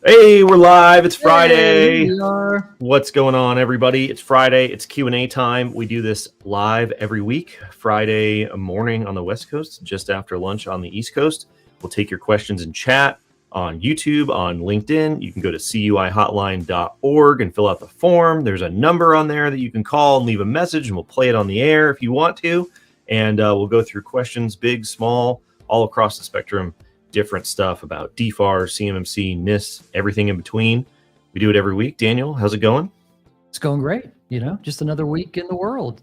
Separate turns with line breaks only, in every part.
Hey, we're live. It's
Hey,
Friday.
here we are.
What's going on, everybody? It's Friday. It's Q&A time. We do this live every week, Friday morning on the West Coast, just after lunch on the East Coast. We'll take your questions in chat on YouTube, on LinkedIn. You can go to CUIHotline.org and fill out the form. There's a number on there that you can call and leave a message, and we'll play it on the air if you want to. And we'll go through questions, big, small, all across the spectrum. Different stuff about DFARS, CMMC, NIST, everything in between. We do it every week. Daniel, how's it going?
It's going great. Just another week in the world.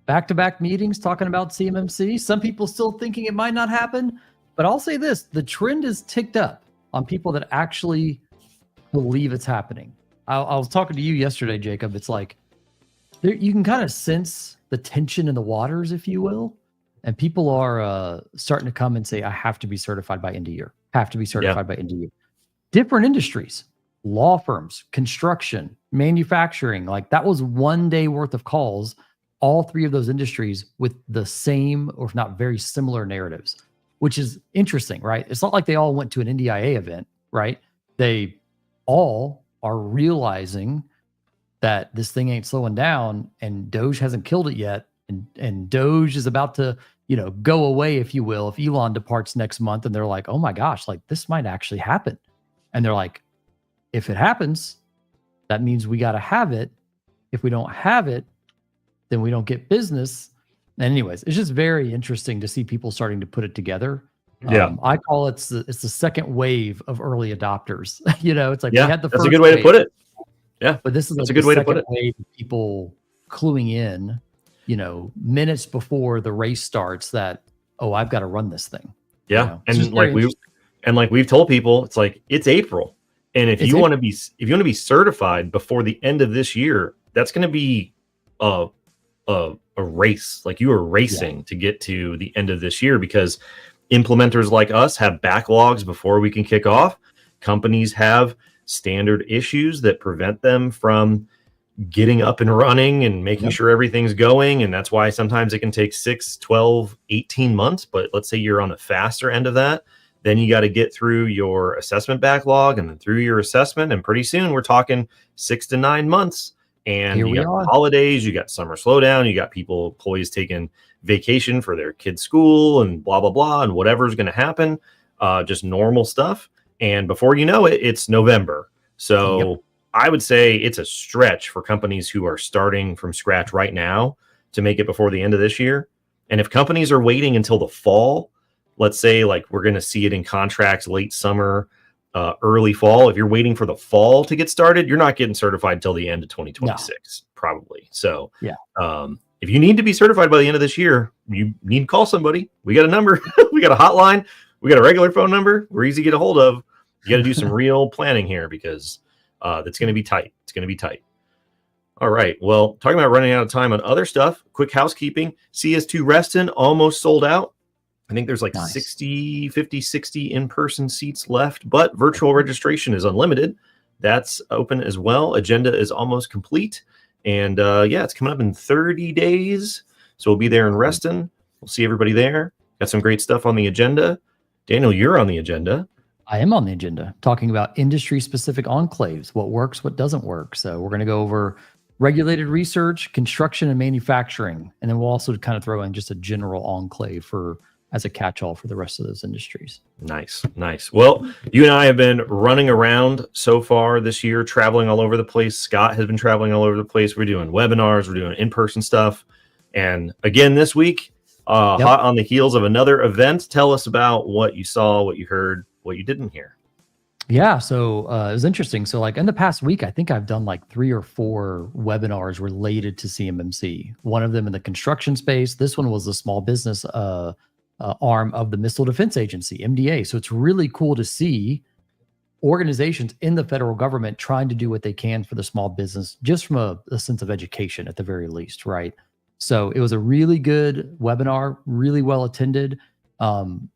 Back-to-back meetings talking about CMMC. Some people still thinking it might not happen, but I'll say this, the trend is ticked up on people that actually believe it's happening. I was talking to you yesterday, Jacob. It's like you can kind of sense the tension in the waters, if you will. And people are starting to come and say, I have to be certified by end of year. Have to be certified by end of year. Different industries, law firms, construction, manufacturing. Like that was 1 day worth of calls, all three of those industries with the same, or if not very similar narratives, which is interesting, right? It's not like they all went to an NDIA event, right? They all are realizing that this thing ain't slowing down and Doge hasn't killed it yet. And Doge is about to, go away, if you will, if Elon departs next month, and they're like, oh my gosh, like this might actually happen. And they're like, if it happens, that means we got to have it. If we don't have it, then we don't get business. And anyways, it's just very interesting to see people starting to put it together.
Yeah.
I call it's the second wave of early adopters. It's like we had the
that's
first
a good way
wave,
to put it. Yeah,
but this is
that's
like
a good way to put
second
it.
wave of people cluing in, minutes before the race starts that, oh, I've got to run this thing.
Yeah. And like we've told people, it's like it's April. And if you want to be certified before the end of this year, that's going to be a race. Like you are racing to get to the end of this year, because implementers like us have backlogs before we can kick off. Companies have standard issues that prevent them from getting up and running and making sure everything's going. And that's why sometimes it can take 6, 12, 18 months. But let's say you're on the faster end of that. Then you got to get through your assessment backlog and then through your assessment. And pretty soon we're talking 6 to 9 months. And you got holidays, you got summer slowdown, you got employees taking vacation for their kids' school and blah, blah, blah, and whatever's going to happen, just normal stuff. And before you know it, it's November. So I would say it's a stretch for companies who are starting from scratch right now to make it before the end of this year. And if companies are waiting until the fall, let's say like we're going to see it in contracts late summer, early fall. If you're waiting for the fall to get started, you're not getting certified till the end of 2026, probably. So if you need to be certified by the end of this year, you need to call somebody. We got a number. We got a hotline. We got a regular phone number. We're easy to get a hold of. You got to do some real planning here, because that's going to be tight. It's going to be tight. All right. Well, talking about running out of time on other stuff, quick housekeeping. CS2 Reston almost sold out. I think there's like 60 in-person seats left, but virtual registration is unlimited. That's open as well. Agenda is almost complete. And it's coming up in 30 days. So we'll be there in Reston. We'll see everybody there. Got some great stuff on the agenda. Daniel, you're on the agenda.
I am on the agenda, talking about industry-specific enclaves, what works, what doesn't work. So we're going to go over regulated research, construction, and manufacturing. And then we'll also kind of throw in just a general enclave as a catch-all for the rest of those industries.
Nice. Well, you and I have been running around so far this year, traveling all over the place. Scott has been traveling all over the place. We're doing webinars, we're doing in-person stuff. And again, this week, hot on the heels of another event. Tell us about what you saw, what you heard, what you didn't hear.
Yeah, so it was interesting. So like in the past week, I think I've done like 3 or 4 webinars related to CMMC. One of them in the construction space. This one was the small business arm of the Missile Defense Agency, MDA. So it's really cool to see organizations in the federal government trying to do what they can for the small business, just from a sense of education at the very least, right? So it was a really good webinar, really well attended.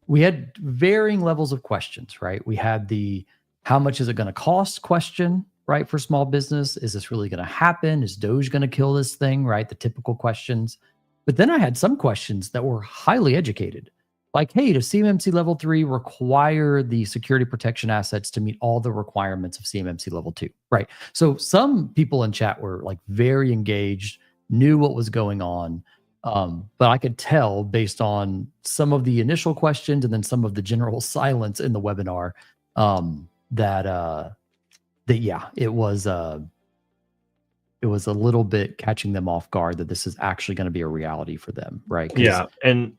We had varying levels of questions, right? We had the how much is it going to cost question, right, for small business? Is this really going to happen? Is Doge going to kill this thing, right? The typical questions. But then I had some questions that were highly educated. Like, hey, does CMMC level 3 require the security protection assets to meet all the requirements of CMMC level 2? Right. So some people in chat were like very engaged, knew what was going on. But I could tell based on some of the initial questions and then some of the general silence in the webinar that yeah, it was a little bit catching them off guard that this is actually going to be a reality for them, right?
Yeah, and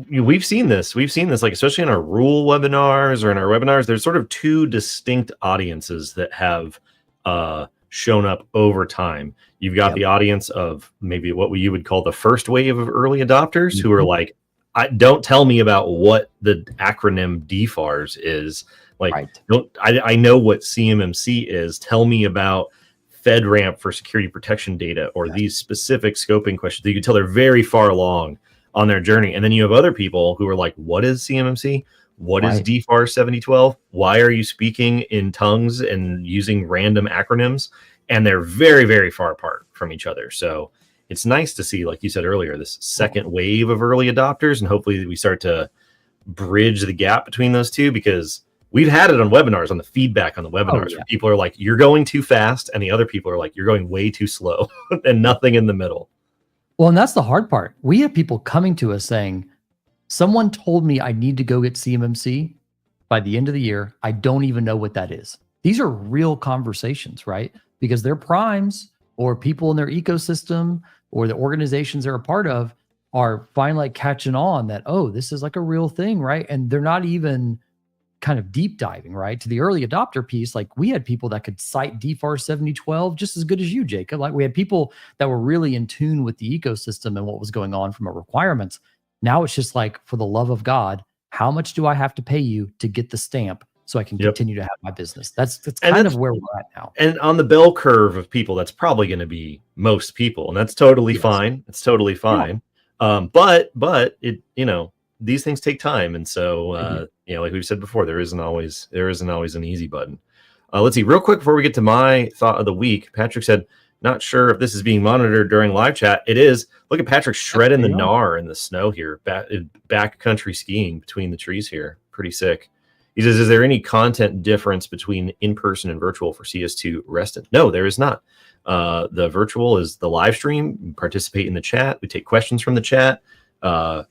we've seen this. We've seen this, like especially in our rule webinars or in our webinars. There's sort of two distinct audiences that have shown up over time. You've got the audience of maybe what you would call the first wave of early adopters who are like, don't tell me about what the acronym DFARS is. Like, I know what CMMC is. Tell me about FedRAMP for security protection data or these specific scoping questions. You can tell they're very far along on their journey. And then you have other people who are like, what is CMMC? What is DFARS 7012? Why are you speaking in tongues and using random acronyms? And they're very, very far apart from each other. So it's nice to see, like you said earlier, this second wave of early adopters. And hopefully we start to bridge the gap between those two, because we've had it on webinars, on the feedback on the webinars, where people are like, you're going too fast. And the other people are like, you're going way too slow and nothing in the middle.
Well, and that's the hard part. We have people coming to us saying, someone told me I need to go get CMMC by the end of the year. I don't even know what that is. These are real conversations, right? Because their primes or people in their ecosystem or the organizations they're a part of are finally catching on that, oh, this is like a real thing, right? And they're not even kind of deep diving, right? To the early adopter piece, like we had people that could cite DFARS 7012 just as good as you, Jacob. Like we had people that were really in tune with the ecosystem and what was going on from a requirements. Now it's just like, for the love of God, how much do I have to pay you to get the stamp so I can continue to have my business? That's kind of where we're at now. And
on the bell curve of people, that's probably going to be most people, and that's totally fine. It's totally fine. But it, these things take time. And so, like we've said before, there isn't always an easy button. Let's see real quick before we get to my thought of the week. Patrick said, not sure if this is being monitored during live chat. It is. Look at Patrick shredding the gnar in the snow here, back country skiing between the trees here. Pretty sick. He says, is there any content difference between in-person and virtual for CS2 Reston? No, there is not. The virtual is the live stream. You participate in the chat. We take questions from the chat.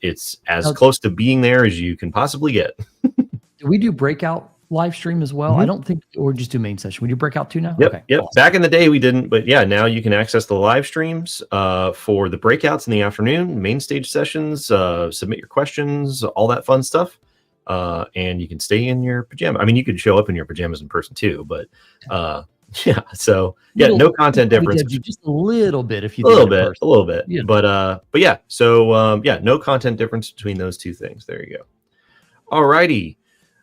It's as close to being there as you can possibly get.
Do we do breakout live stream as well? I don't think, or just do main session. We do breakout too now?
Yep.
Okay.
Yep. Awesome. Back in the day we didn't, but yeah, now you can access the live streams for the breakouts in the afternoon, main stage sessions, submit your questions, all that fun stuff. And you can stay in your pajama. I mean, you could show up in your pajamas in person too, but yeah. So yeah, no content difference.
Just a little bit if you
a little bit. Yeah. But yeah. So yeah, no content difference between those two things. There you go. All righty.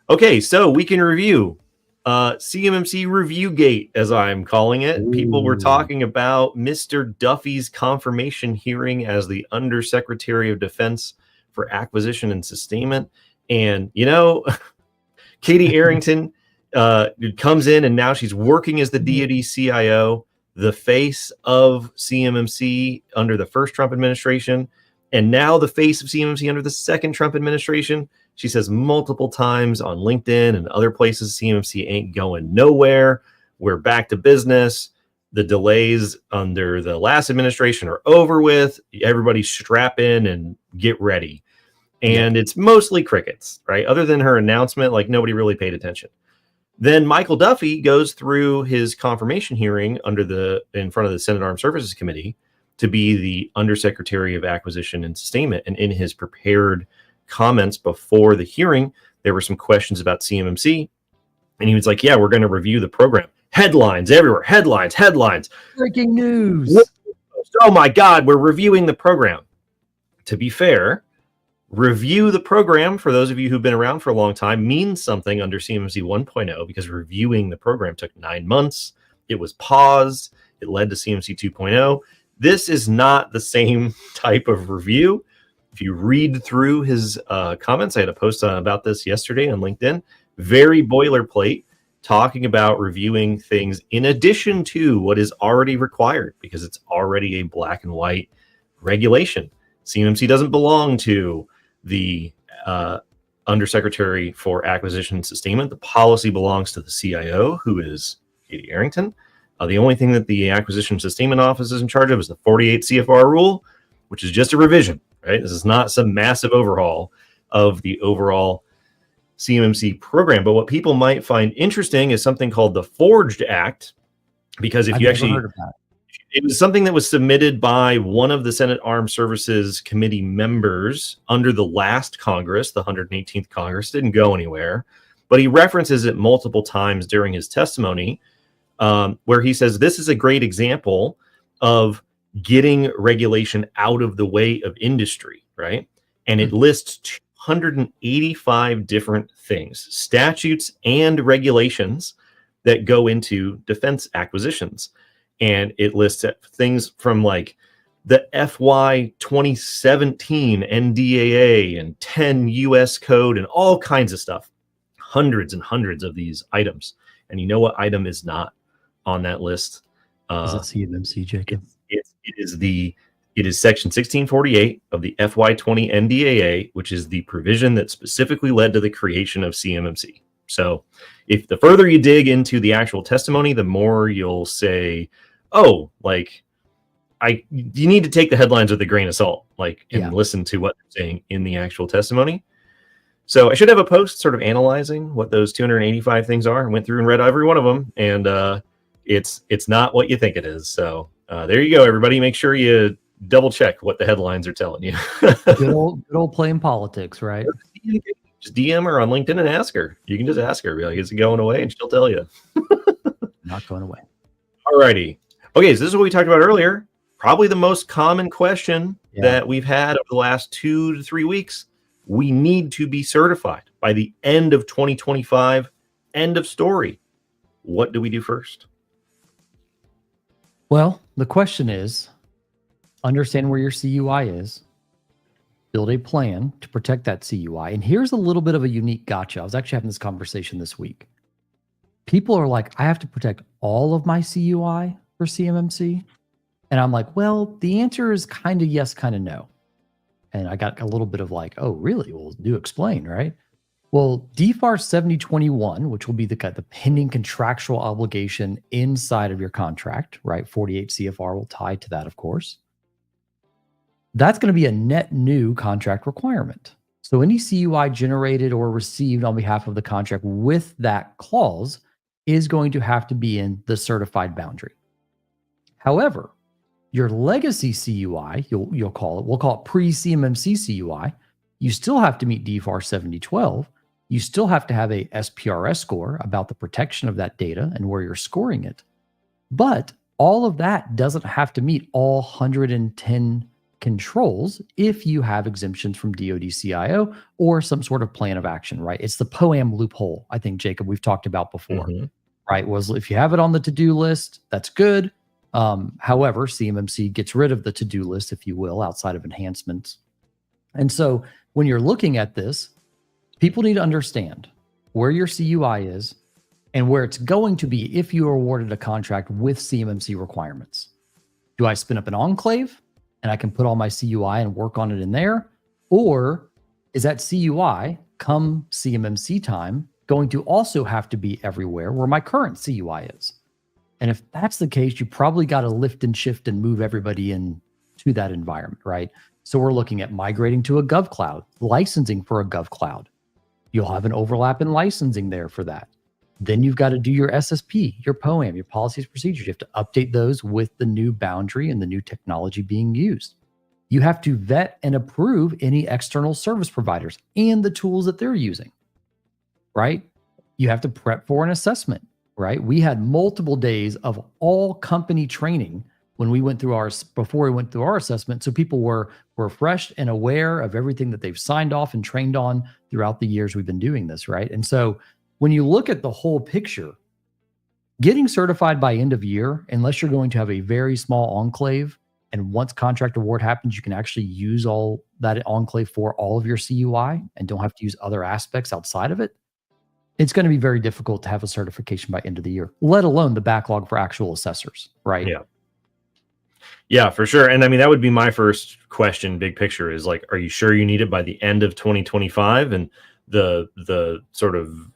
Okay, so we can review CMMC Review Gate, as I'm calling it. Ooh. People were talking about Mr. Duffy's confirmation hearing as the Undersecretary of Defense for Acquisition and Sustainment. And, Katie Arrington comes in, and now she's working as the DoD CIO, the face of CMMC under the first Trump administration, and now the face of CMMC under the second Trump administration. She says multiple times on LinkedIn and other places, CMMC ain't going nowhere. We're back to business. The delays under the last administration are over with. Everybody strap in and get ready. And it's mostly crickets, right? Other than her announcement, like nobody really paid attention. Then Michael Duffy goes through his confirmation hearing in front of the Senate Armed Services Committee to be the Undersecretary of Acquisition and Sustainment. And in his prepared comments before the hearing, there were some questions about CMMC, and he was like, yeah, we're going to review the program. Headlines everywhere. Headlines.
Breaking news.
Oh my God, we're reviewing the program. To be fair, review the program, for those of you who've been around for a long time, means something under CMMC 1.0, because reviewing the program took 9 months. It was paused. It led to CMMC 2.0. This is not the same type of review. If you read through his comments, I had a post about this yesterday on LinkedIn, very boilerplate, talking about reviewing things in addition to what is already required, because it's already a black and white regulation. CMMC doesn't belong to the Undersecretary for Acquisition and Sustainment. The policy belongs to the CIO, who is Katie Arrington. The only thing that the Acquisition and Sustainment Office is in charge of is the 48 CFR rule, which is just a revision, right? This is not some massive overhaul of the overall CMMC program. But what people might find interesting is something called the Forged Act, because if you actually heard of that. It was something that was submitted by one of the Senate Armed Services Committee members under the last Congress, the 118th Congress. Didn't go anywhere, but he references it multiple times during his testimony, where he says this is a great example of getting regulation out of the way of industry, right? And it lists 285 different things, statutes and regulations that go into defense acquisitions. And it lists things from like the FY 2017 NDAA and 10 US code and all kinds of stuff. Hundreds and hundreds of these items. And you know what item is not on that list?
Is it CMMC, Jacob?
It is section 1648 of the FY 20 NDAA, which is the provision that specifically led to the creation of CMMC. So if the further you dig into the actual testimony, the more you'll say, oh, like you need to take the headlines with a grain of salt, like, and listen to what they're saying in the actual testimony. So I should have a post sort of analyzing what those 285 things are. I went through and read every one of them, and it's not what you think it is. So there you go, everybody. Make sure you double check what the headlines are telling you.
good old playing politics, right?
Just DM her on LinkedIn and ask her. You can just ask her, be like, is it going away? And she'll tell you.
Not going away.
All righty. Okay, so this is what we talked about earlier. Probably the most common question that we've had over the last 2 to 3 weeks. We need to be certified by the end of 2025. End of story. What do we do first?
Well, the question is, understand where your CUI is, build a plan to protect that CUI. And here's a little bit of a unique gotcha. I was actually having this conversation this week. People are like, I have to protect all of my CUI for CMMC. And I'm like, well, the answer is kind of yes, kind of no. And I got a little bit of like, oh, really? Well, do explain, right? Well, DFARS 7021, which will be the pending contractual obligation inside of your contract, right? 48 CFR will tie to that, of course. That's going to be a net new contract requirement. So any CUI generated or received on behalf of the contract with that clause is going to have to be in the certified boundary. However, your legacy CUI, we'll call it pre-CMMC CUI, you still have to meet DFARS 7012. You still have to have a SPRS score about the protection of that data and where you're scoring it. But all of that doesn't have to meet all 110 controls if you have exemptions from DoD CIO or some sort of plan of action, right? It's the POAM loophole, I think, Jacob, we've talked about before, right? Was if you have it on the to-do list, that's good. However, CMMC gets rid of the to-do list, if you will, outside of enhancements. And so when you're looking at this, people need to understand where your CUI is and where it's going to be if you are awarded a contract with CMMC requirements. Do I spin up an enclave and I can put all my CUI and work on it in there? Or is that CUI, come CMMC time, going to also have to be everywhere where my current CUI is? And if that's the case, you probably got to lift and shift and move everybody into that environment, right? So we're looking at migrating to a GovCloud, licensing for a GovCloud. You'll have an overlap in licensing there for that. Then you've got to do your SSP, your POAM, your policies, procedures. You have to update those with the new boundary and the new technology being used. You have to vet and approve any external service providers and the tools that they're using, right? You have to prep for an assessment, right? We had multiple days of all company training when we went through before we went through our assessment. So people were refreshed and aware of everything that they've signed off and trained on throughout the years we've been doing this, right? And so when you look at the whole picture, getting certified by end of year, unless you're going to have a very small enclave, and once contract award happens, you can actually use all that enclave for all of your CUI and don't have to use other aspects outside of it, it's going to be very difficult to have a certification by end of the year, let alone the backlog for actual assessors, right?
Yeah, for sure. And I mean, that would be my first question, big picture, is like, are you sure you need it by the end of 2025? And the sort of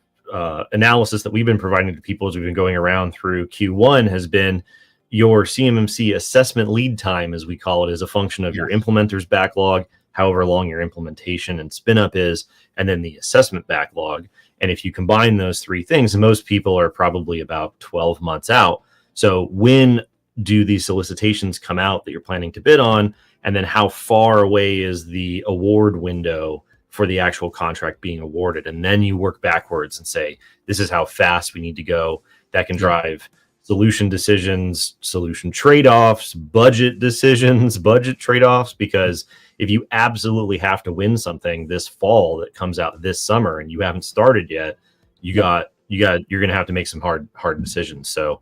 analysis that we've been providing to people as we've been going around through Q1 has been your CMMC assessment lead time, as we call it, is a function of your implementer's backlog, however long your implementation and spin up is, and then the assessment backlog. And if you combine those three things, most people are probably about 12 months out. So when do these solicitations come out that you're planning to bid on? And then how far away is the award window for the actual contract being awarded? And then you work backwards and say, this is how fast we need to go. That can drive solution decisions, solution trade-offs, budget decisions, budget trade-offs, because if you absolutely have to win something this fall that comes out this summer and you haven't started yet, you're going to have to make some hard decisions. So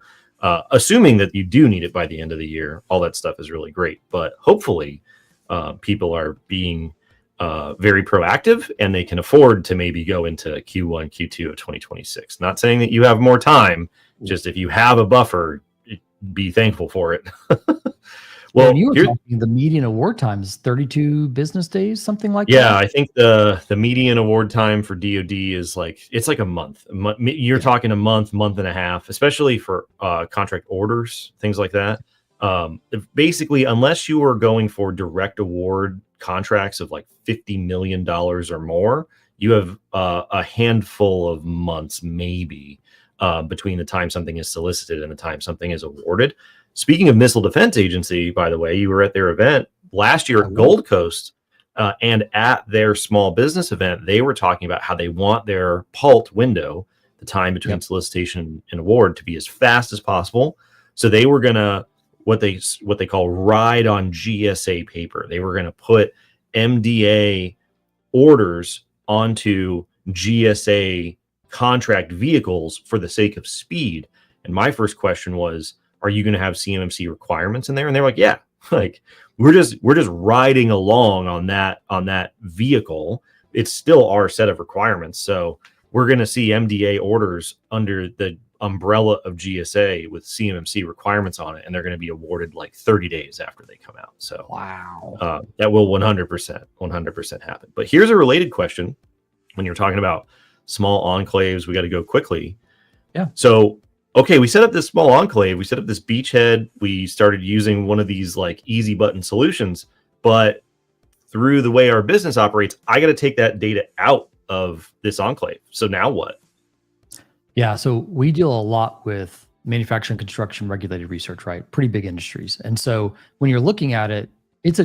assuming that you do need it by the end of the year, all that stuff is really great. But hopefully people are being very proactive and they can afford to maybe go into Q1, Q2 of 2026. Not saying that you have more time, just if you have a buffer, be thankful for it.
Well, you were talking the median award time is 32 business days, something like that.
Yeah, I think the median award time for DoD is it's like a month. You're talking a month and a half, especially for contract orders, things like that. Basically, unless you are going for direct award contracts of like $50 million or more, you have a handful of months, maybe, between the time something is solicited and the time something is awarded. Speaking of Missile Defense Agency, by the way, you were at their event last year at Gold Coast, and at their small business event, they were talking about how they want their PALT window, the time between solicitation and award, to be as fast as possible. So they were going to, what they call ride on GSA paper. They were going to put MDA orders onto GSA contract vehicles for the sake of speed. And my first question was, are you going to have CMMC requirements in there? And they're like, yeah, like we're just riding along on that vehicle. It's still our set of requirements. So we're going to see MDA orders under the umbrella of GSA with CMMC requirements on it, and they're going to be awarded like 30 days after they come out. So
wow,
that will 100% happen. But here's a related question: when you're talking about small enclaves, we got to go quickly.
Yeah.
So okay, we set up this small enclave, we set up this beachhead, we started using one of these like easy button solutions, but through the way our business operates, I got to take that data out of this enclave. So now what?
Yeah, so we deal a lot with manufacturing, construction, regulated research, right? Pretty big industries. And so when you're looking at it, it's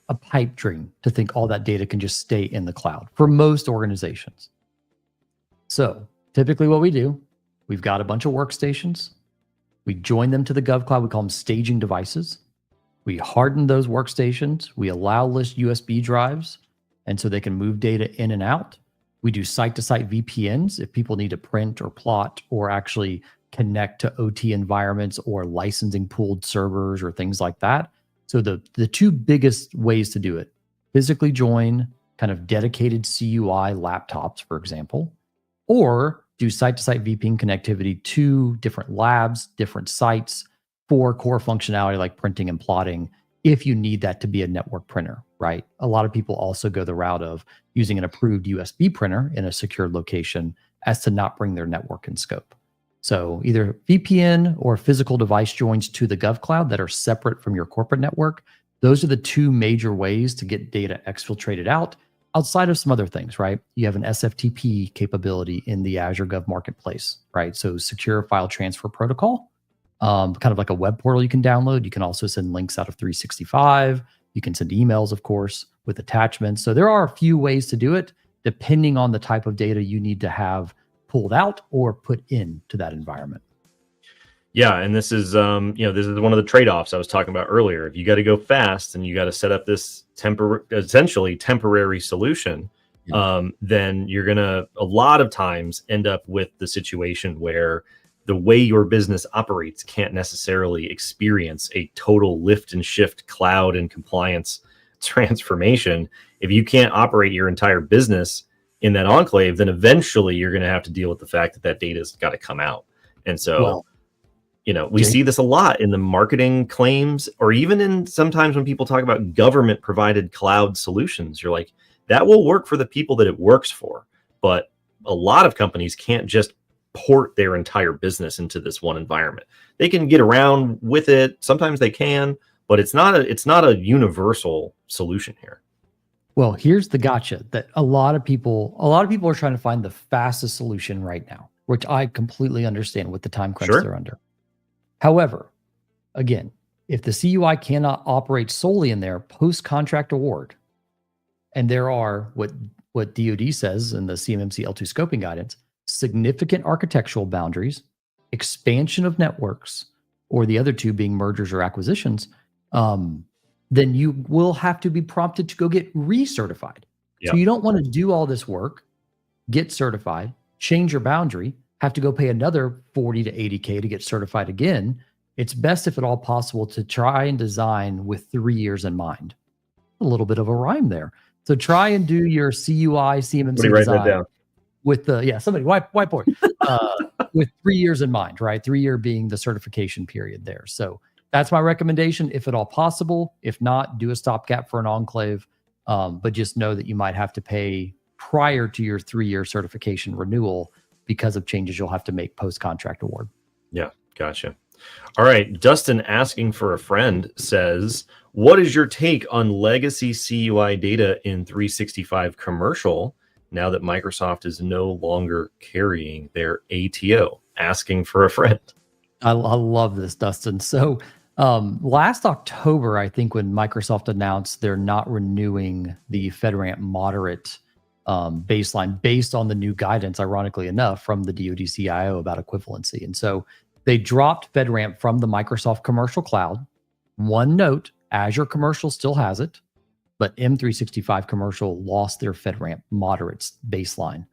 a pipe dream to think all that data can just stay in the cloud for most organizations. So typically what we do, we've got a bunch of workstations. We join them to the GovCloud. We call them staging devices. We harden those workstations. We allow list USB drives, and so they can move data in and out. We do site-to-site VPNs if people need to print or plot or actually connect to OT environments or licensing pooled servers or things like that. So the two biggest ways to do it, physically join kind of dedicated CUI laptops, for example, or do site-to-site VPN connectivity to different labs, different sites for core functionality like printing and plotting if you need that to be a network printer, right? A lot of people also go the route of using an approved USB printer in a secured location as to not bring their network in scope. So either VPN or physical device joins to the GovCloud that are separate from your corporate network. Those are the two major ways to get data exfiltrated out, outside of some other things, right? You have an SFTP capability in the Azure Gov Marketplace, right? So secure file transfer protocol, kind of like a web portal you can download. You can also send links out of 365. You can send emails, of course, with attachments. So there are a few ways to do it, depending on the type of data you need to have pulled out or put into that environment.
Yeah, and this is this is one of the trade-offs I was talking about earlier. If you got to go fast and you got to set up this essentially temporary solution, then you're gonna a lot of times end up with the situation where the way your business operates can't necessarily experience a total lift and shift cloud and compliance transformation. If you can't operate your entire business in that enclave, then eventually you're going to have to deal with the fact that that data's got to come out. And so, we see this a lot in the marketing claims, or even in sometimes when people talk about government provided cloud solutions, you're like, that will work for the people that it works for. But a lot of companies can't just port their entire business into this one environment. They can get around with it. Sometimes they can, but it's not a universal solution here.
Well, here's the gotcha that a lot of people are trying to find the fastest solution right now, which I completely understand with the time crunch they're under. However, again, if the CUI cannot operate solely in their post-contract award, and there are what DoD says in the CMMC L2 scoping guidance, significant architectural boundaries, expansion of networks, or the other two being mergers or acquisitions, then you will have to be prompted to go get recertified. Yep. So you don't want to do all this work, get certified, change your boundary, have to go pay another 40 to 80K to get certified again. It's best, if at all possible, to try and design with 3 years in mind. A little bit of a rhyme there. So try and do your CUI, CMMC design with the, somebody whiteboard, with 3 years in mind, right? 3 year being the certification period there. So that's my recommendation, if at all possible. If not, do a stopgap for an enclave, but just know that you might have to pay prior to your 3 year certification renewal because of changes you'll have to make post-contract award.
Yeah, gotcha. All right, Dustin asking for a friend says, what is your take on legacy CUI data in 365 commercial now that Microsoft is no longer carrying their ATO? Asking for a friend.
I love this, Dustin. So last October, I think, when Microsoft announced they're not renewing the FedRAMP moderate baseline based on the new guidance, ironically enough, from the DoD CIO about equivalency. And so they dropped FedRAMP from the Microsoft Commercial Cloud. One note, Azure Commercial still has it, but M365 Commercial lost their FedRAMP moderates baseline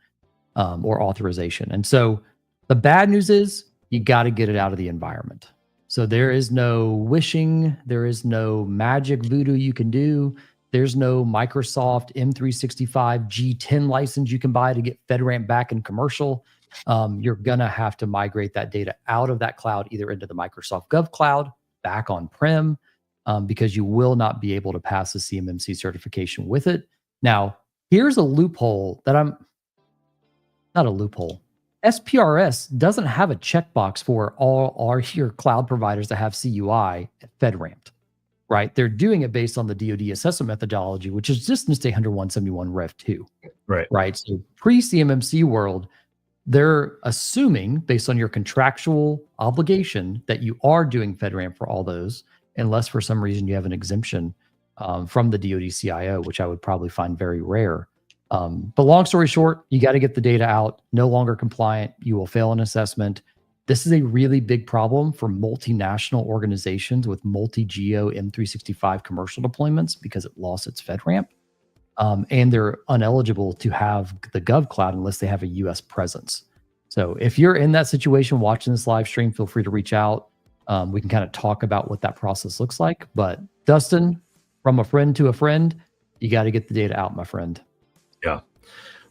or authorization. And so the bad news is you got to get it out of the environment. So there is no wishing, there is no magic voodoo you can do. There's no Microsoft M365 G10 license you can buy to get FedRAMP back in commercial. You're going to have to migrate that data out of that cloud, either into the Microsoft Gov Cloud, back on-prem, because you will not be able to pass the CMMC certification with it. Now, here's a loophole that not a loophole. SPRS doesn't have a checkbox for all your cloud providers that have CUI FedRAMP, right? They're doing it based on the DoD assessment methodology, which is just NIST 171 Rev 2. Right. So pre-CMMC world, they're assuming, based on your contractual obligation, that you are doing FedRAMP for all those, unless for some reason you have an exemption from the DoD CIO, which I would probably find very rare. But long story short, you got to get the data out. No longer compliant, you will fail an assessment. This is a really big problem for multinational organizations with multi-geo M365 commercial deployments because it lost its FedRAMP. And they're ineligible to have the Gov Cloud unless they have a US presence. So if you're in that situation watching this live stream, feel free to reach out. We can kind of talk about what that process looks like. But Dustin, from a friend to a friend, you got to get the data out, my friend.
Yeah.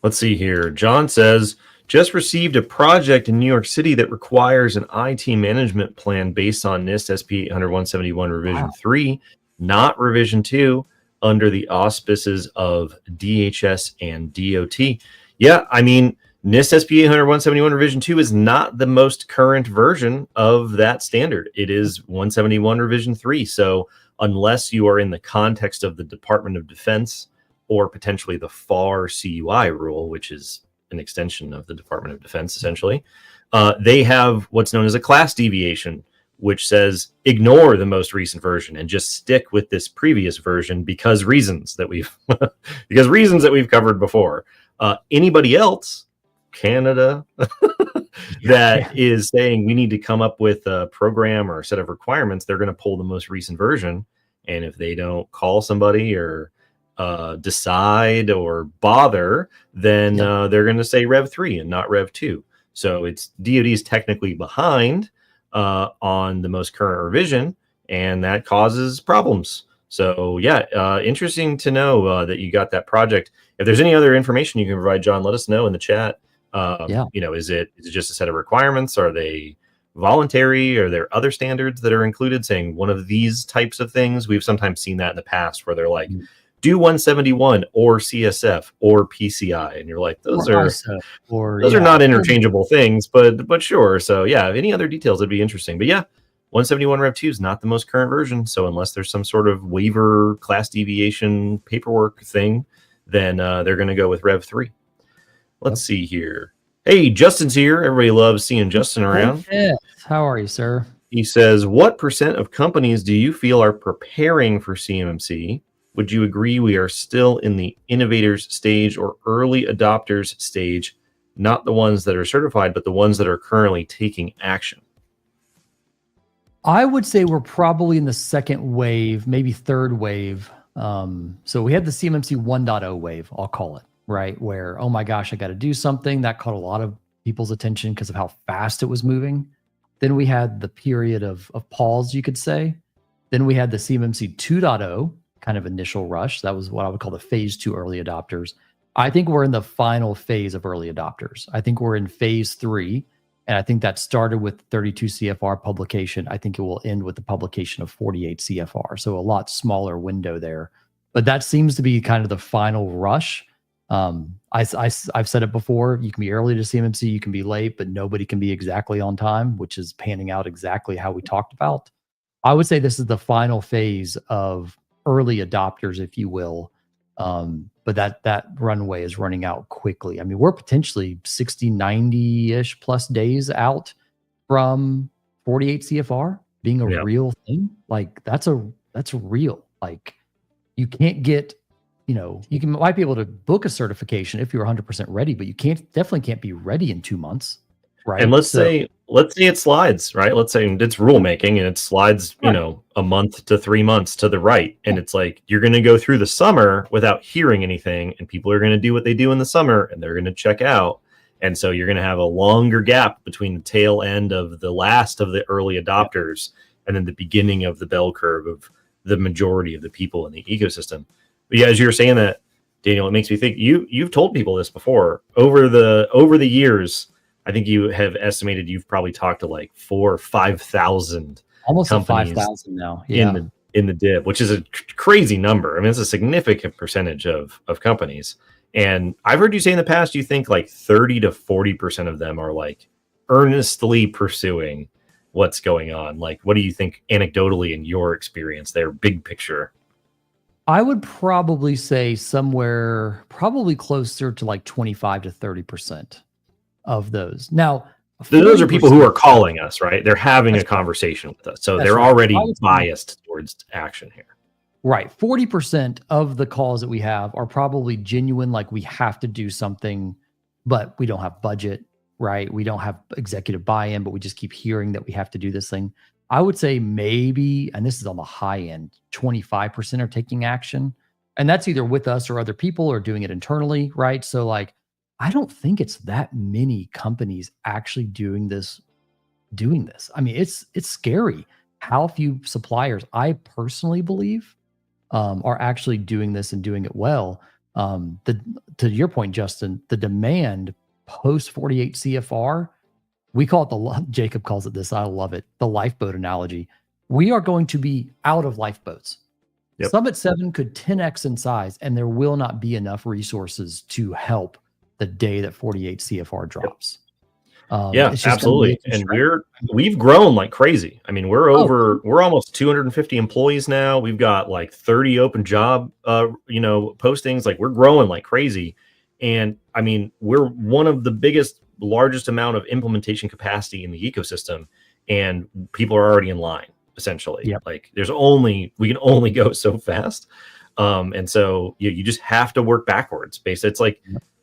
Let's see here. John says, just received a project in New York City that requires an IT management plan based on NIST SP 800-171 revision 3, not revision 2, under the auspices of DHS and DOT. Yeah, I mean, NIST SP 800-171 revision 2 is not the most current version of that standard. It is 171 revision 3. So unless you are in the context of the Department of Defense or potentially the FAR CUI rule, which is an extension of the Department of Defense, essentially, they have what's known as a class deviation, which says ignore the most recent version and just stick with this previous version because reasons that we've covered before. Anybody else, Canada, that is saying we need to come up with a program or a set of requirements, they're going to pull the most recent version. And if they don't call somebody or decide or bother, then they're going to say Rev 3 and not Rev 2. So it's DoD is technically behind on the most current revision, and that causes problems. So yeah, interesting to know that you got that project. If there's any other information you can provide, John, let us know in the chat. You know, is it just a set of requirements? Are they voluntary? Are there other standards that are included saying one of these types of things? We've sometimes seen that in the past where they're like, do 171 or CSF or PCI, and you're like, those are not interchangeable things, but sure. So yeah, any other details that'd be interesting. But yeah, 171 Rev 2 is not the most current version. So unless there's some sort of waiver class deviation paperwork thing, then they're going to go with Rev 3. Let's see here. Hey, Justin's here. Everybody loves seeing Justin around.
Yes. How are you, sir?
He says, what % of companies do you feel are preparing for CMMC? Would you agree we are still in the innovators stage or early adopters stage, not the ones that are certified, but the ones that are currently taking action?
I would say we're probably in the second wave, maybe third wave. So we had the CMMC 1.0 wave, I'll call it, right? Where, oh my gosh, I got to do something. That caught a lot of people's attention because of how fast it was moving. Then we had the period of pause, you could say. Then we had the CMMC 2.0 kind of initial rush. That was what I would call the phase 2 early adopters. I think we're in the final phase of early adopters. I think we're in phase 3. And I think that started with 32 CFR publication. I think it will end with the publication of 48 CFR. So a lot smaller window there. But that seems to be kind of the final rush. I've said it before, you can be early to CMMC, you can be late, but nobody can be exactly on time, which is panning out exactly how we talked about. I would say this is the final phase of early adopters, if you will. But that runway is running out quickly. I mean, we're potentially 60, 90-ish plus days out from 48 CFR being a real thing. Like that's real. Like you can't get, might be able to book a certification if you're 100% ready, but you definitely can't be ready in 2 months. Right.
And let's say it slides, right? Let's say it's rulemaking and it slides, a month to 3 months to the right. And it's like, you're going to go through the summer without hearing anything, and people are going to do what they do in the summer and they're going to check out. And so you're going to have a longer gap between the tail end of the last of the early adopters and then the beginning of the bell curve of the majority of the people in the ecosystem. But yeah, as you're saying that, Daniel, it makes me think you've told people this before over the years. I think you have estimated you've probably talked to like 4,000 or 5,000
almost 5,000 now. Yeah.
In the DIB, which is a crazy number. I mean, it's a significant percentage of companies. And I've heard you say in the past, you think like 30 to 40% of them are like earnestly pursuing what's going on. Like, what do you think anecdotally in your experience there, big picture?
I would probably say somewhere probably closer to like 25 to 30%. Of those. Now,
those are people who are calling us, right? They're having a conversation with us. So they're already biased towards action here.
Right. 40% of the calls that we have are probably genuine, like we have to do something, but we don't have budget, right? We don't have executive buy-in, but we just keep hearing that we have to do this thing. I would say maybe, and this is on the high end, 25% are taking action. And that's either with us or other people or doing it internally, right? So like, I don't think it's that many companies actually doing this. I mean, it's scary how few suppliers I personally believe are actually doing this and doing it well. To your point, Justin, the demand post 48 CFR, we call it Jacob calls it this. I love it. The lifeboat analogy. We are going to be out of lifeboats. Yep. Summit 7 could 10x in size, and there will not be enough resources to help the day that 48 CFR drops.
Yeah, absolutely. And we've grown like crazy. I mean, we're almost 250 employees now. We've got like 30 open job, postings. Like we're growing like crazy. And I mean, we're one of the largest amount of implementation capacity in the ecosystem, and people are already in line essentially. Yep. Like we can only go so fast. And so you just have to work backwards. It's like,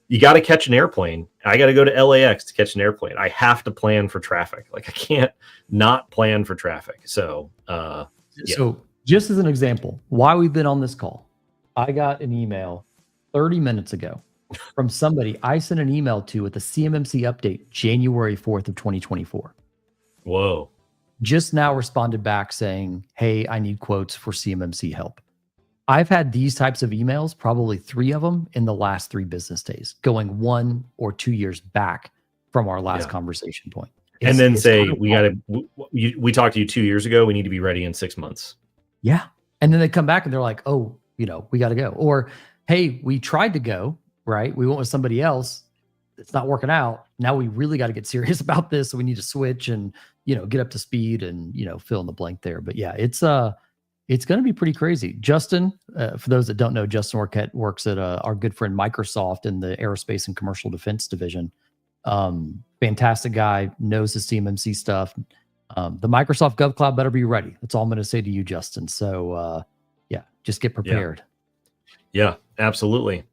you got to catch an airplane. I got to go to LAX to catch an airplane. I have to plan for traffic. Like I can't not plan for traffic. So,
So just as an example, why we've been on this call, I got an email 30 minutes ago from somebody I sent an email to with the CMMC update, January 4th of 2024.
Whoa.
Just now responded back saying, hey, I need quotes for CMMC help. I've had these types of emails, probably 3 of them in the last 3 business days, going 1 or 2 years back from our last conversation point.
And then say, we talked to you 2 years ago. We need to be ready in 6 months.
Yeah. And then they come back and they're like, oh, we got to go. Or, hey, we tried to go, right? We went with somebody else. It's not working out. Now we really got to get serious about this. So we need to switch and, get up to speed and, fill in the blank there. But yeah, it's going to be pretty crazy. Justin, for those that don't know, Justin Orkett works at our good friend Microsoft in the aerospace and commercial defense division. Fantastic guy, knows his CMMC stuff. The Microsoft GovCloud better be ready. That's all I'm going to say to you, Justin. So yeah, just get prepared.
Yeah, absolutely.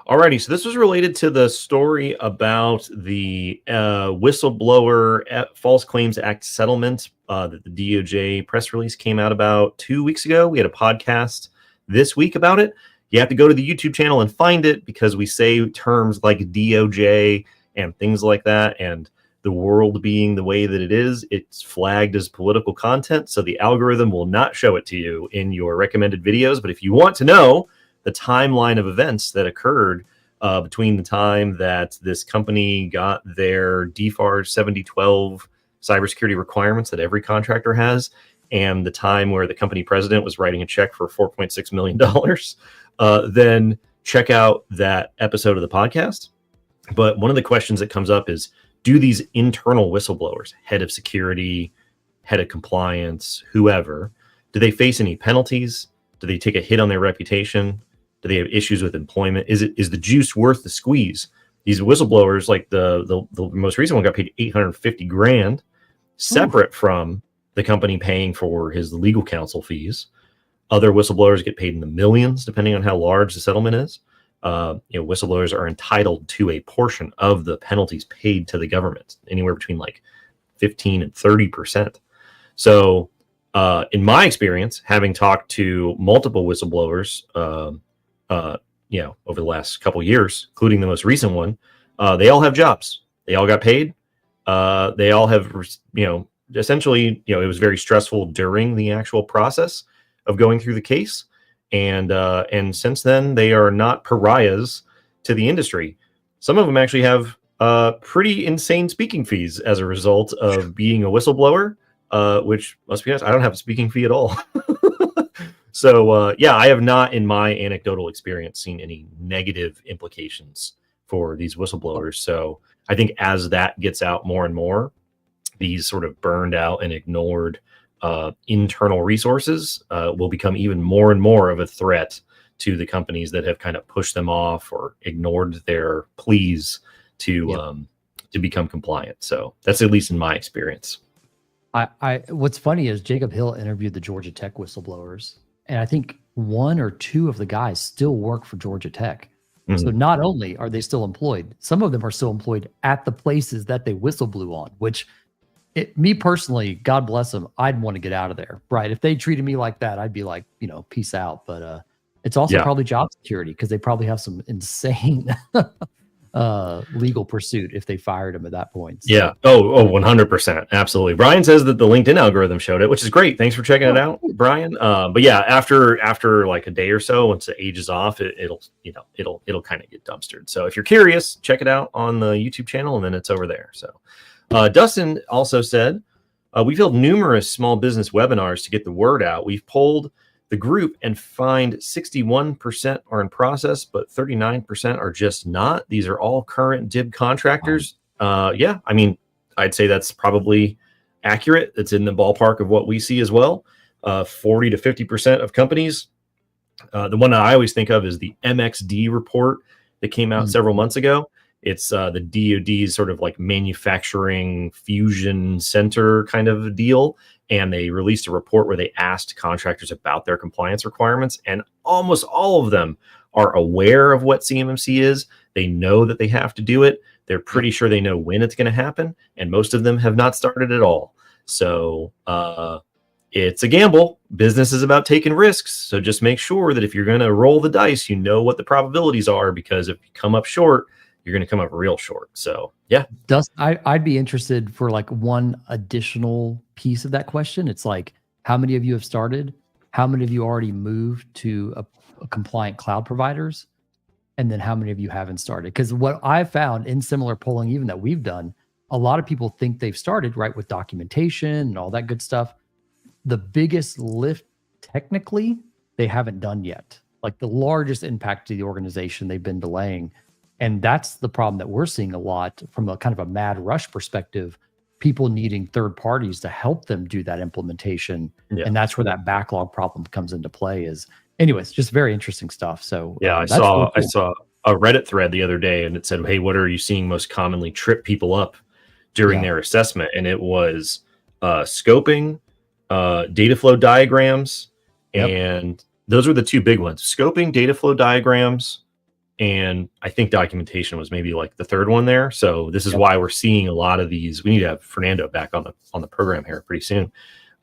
Alrighty, so this was related to the story about the Whistleblower False Claims Act settlement that the DOJ press release came out about 2 weeks ago. We had a podcast this week about it. You have to go to the YouTube channel and find it because we say terms like DOJ and things like that, and the world being the way that it is, it's flagged as political content, so the algorithm will not show it to you in your recommended videos. But if you want to know the timeline of events that occurred between the time that this company got their DFARS 7012 cybersecurity requirements that every contractor has, and the time where the company president was writing a check for $4.6 million, then check out that episode of the podcast. But one of the questions that comes up is, do these internal whistleblowers, head of security, head of compliance, whoever, do they face any penalties? Do they take a hit on their reputation? Do they have issues with employment? Is the juice worth the squeeze? These whistleblowers, like the most recent one, got paid $850,000, separate from the company paying for his legal counsel fees. Other whistleblowers get paid in the millions, depending on how large the settlement is. Whistleblowers are entitled to a portion of the penalties paid to the government, anywhere between like 15 and 30%. So, in my experience, having talked to multiple whistleblowers, over the last couple of years, including the most recent one, they all have jobs. They all got paid. They all have, essentially, it was very stressful during the actual process of going through the case. And since then, they are not pariahs to the industry. Some of them actually have pretty insane speaking fees as a result of being a whistleblower, which, let's be honest, I don't have a speaking fee at all. So, I have not, in my anecdotal experience, seen any negative implications for these whistleblowers. So I think as that gets out more and more, these sort of burned out and ignored internal resources will become even more and more of a threat to the companies that have kind of pushed them off or ignored their pleas to become compliant. So that's at least in my experience.
What's funny is Jacob Hill interviewed the Georgia Tech whistleblowers, and I think one or two of the guys still work for Georgia Tech. Mm-hmm. So not only are they still employed, some of them are still employed at the places that they whistleblew on, which me personally, God bless them, I'd want to get out of there, right? If they treated me like that, I'd be like, peace out. But it's also probably job security, because they probably have some insane legal pursuit if they fired him at that point. So.
Yeah. Oh, 100%. Absolutely. Brian says that the LinkedIn algorithm showed it, which is great. Thanks for checking it out, Brian. But yeah, after like a day or so, once it ages off, it'll kind of get dumpstered. So if you're curious, check it out on the YouTube channel, and then it's over there. So Dustin also said, we've held numerous small business webinars to get the word out. We've polled the group and find 61% are in process, but 39% are just not. These are all current DIB contractors. I mean, I'd say that's probably accurate. It's in the ballpark of what we see as well. 40 to 50% of companies. The one that I always think of is the MXD report that came out several months ago. It's the DoD's sort of like manufacturing fusion center kind of deal. And they released a report where they asked contractors about their compliance requirements. And almost all of them are aware of what CMMC is. They know that they have to do it. They're pretty sure they know when it's going to happen. And most of them have not started at all. So it's a gamble. Business is about taking risks. So just make sure that if you're going to roll the dice, you know what the probabilities are, because if you come up short, you're going to come up real short. So yeah.
I'd be interested for like one additional piece of that question. It's like, how many of you have started? How many of you already moved to a compliant cloud providers? And then how many of you haven't started? Because what I've found in similar polling, even that we've done, a lot of people think they've started, right, with documentation and all that good stuff. The biggest lift, technically, they haven't done yet. like the largest impact to the organization they've been delaying. And that's the problem that we're seeing a lot from a kind of a mad rush perspective, people needing third parties to help them do that implementation.
Yeah.
And that's where that backlog problem comes into play is, anyways, just very interesting stuff. So
yeah, I saw a Reddit thread the other day and it said, hey, what are you seeing most commonly trip people up during their assessment? And it was scoping, data flow diagrams, and those were the two big ones. Scoping, data flow diagrams, and I think documentation was maybe like the third one there. So this is why we're seeing a lot of these. We need to have Fernando back on the program here pretty soon.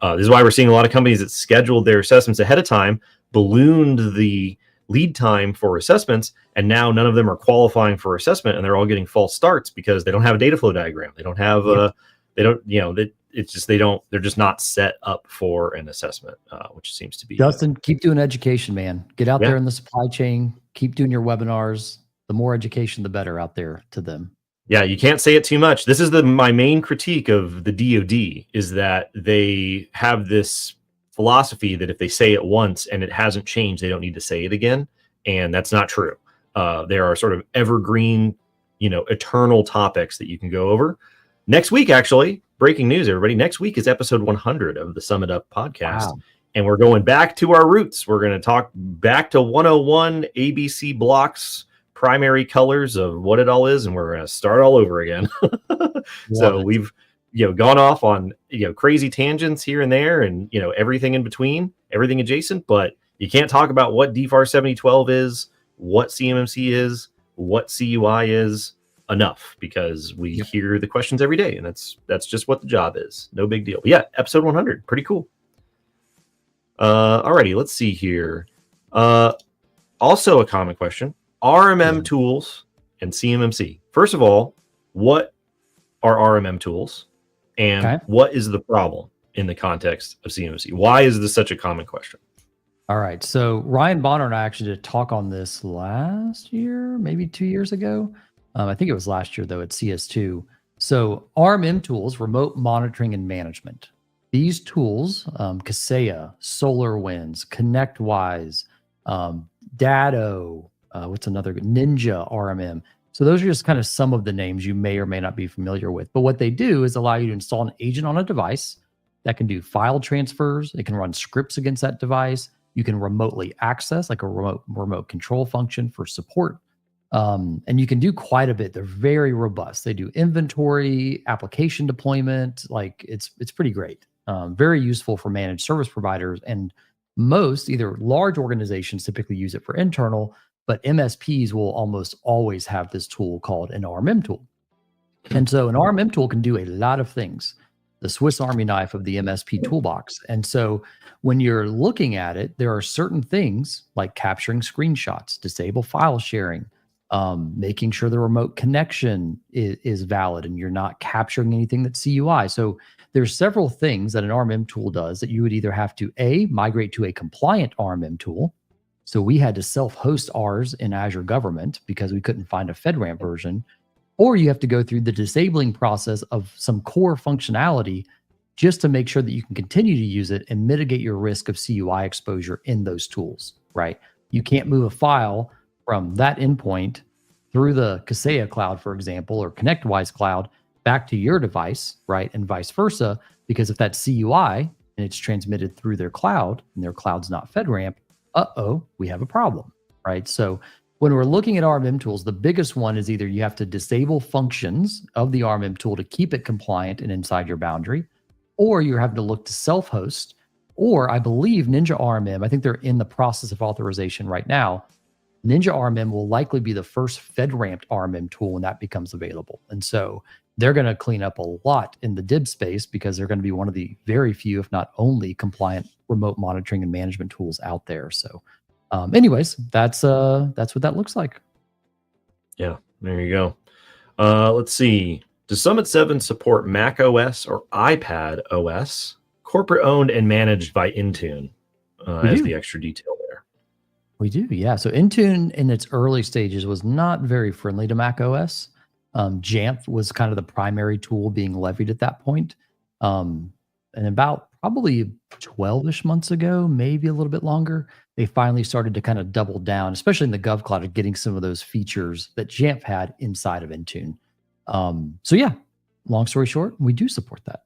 This is why we're seeing a lot of companies that scheduled their assessments ahead of time, ballooned the lead time for assessments, and now none of them are qualifying for assessment, and they're all getting false starts because they don't have a data flow diagram. They don't have they're just not set up for an assessment, which seems to be.
Dustin, keep doing education, man. Get out there in the supply chain. Keep doing your webinars. The more education, the better out there to them.
Yeah, you can't say it too much. This is my main critique of the DoD is that they have this philosophy that if they say it once and it hasn't changed, they don't need to say it again. And that's not true. There are sort of evergreen, eternal topics that you can go over. Next week, actually, breaking news, everybody. Next week is episode 100 of the Sum It Up podcast. Wow. And we're going back to our roots. We're going to talk back to 101 ABC blocks, primary colors of what it all is. And we're going to start all over again. So we've gone off on crazy tangents here and there and everything in between, everything adjacent, but you can't talk about what DFARS 7012 is, what CMMC is, what CUI is enough, because we hear the questions every day, and that's just what the job is. No big deal. But yeah, episode 100, pretty cool. Alrighty, let's see here. Also a common question, RMM tools and CMMC. First of all, what are RMM tools? And what is the problem in the context of CMMC? Why is this such a common question?
All right. So Ryan Bonner and I actually did a talk on this last year, maybe 2 years ago. I think it was last year, though, at CS2. So RMM tools, remote monitoring and management. These tools, Kaseya, SolarWinds, ConnectWise, Datto, what's another? Ninja RMM. So those are just kind of some of the names you may or may not be familiar with. But what they do is allow you to install an agent on a device that can do file transfers. It can run scripts against that device. You can remotely access, like a remote control function for support. And you can do quite a bit. They're very robust. They do inventory, application deployment. Like it's pretty great. Very useful for managed service providers. And most, either large organizations typically use it for internal, but MSPs will almost always have this tool called an RMM tool. And so an RMM tool can do a lot of things, the Swiss Army knife of the MSP toolbox. And so when you're looking at it, there are certain things like capturing screenshots, disable file sharing, making sure the remote connection is valid and you're not capturing anything that's CUI. So there's several things that an RMM tool does that you would either have to migrate to a compliant RMM tool. So we had to self-host ours in Azure Government because we couldn't find a FedRAMP version, or you have to go through the disabling process of some core functionality just to make sure that you can continue to use it and mitigate your risk of CUI exposure in those tools, right? You can't move a file from that endpoint through the Kaseya cloud, for example, or ConnectWise cloud back to your device, right? And vice versa, because if that's CUI and it's transmitted through their cloud and their cloud's not FedRAMP, we have a problem, right? So when we're looking at RMM tools, the biggest one is either you have to disable functions of the RMM tool to keep it compliant and inside your boundary, or you're having to look to self-host, or I believe Ninja RMM, I think they're in the process of authorization right now. Ninja RMM will likely be the first FedRAMP RMM tool when that becomes available. And so they're going to clean up a lot in the DIB space because they're going to be one of the very few, if not only, compliant remote monitoring and management tools out there. So anyways, that's what that looks like.
Yeah, there you go. Let's see. Does Summit 7 support Mac OS or iPad OS, corporate owned and managed by Intune? As the extra detail there.
We do, yeah. So Intune in its early stages was not very friendly to Mac OS. Jamf was kind of the primary tool being levied at that point. And about probably 12-ish months ago, maybe a little bit longer, they finally started to kind of double down, especially in the Gov Cloud, of getting some of those features that Jamf had inside of Intune. So yeah, long story short, we do support that.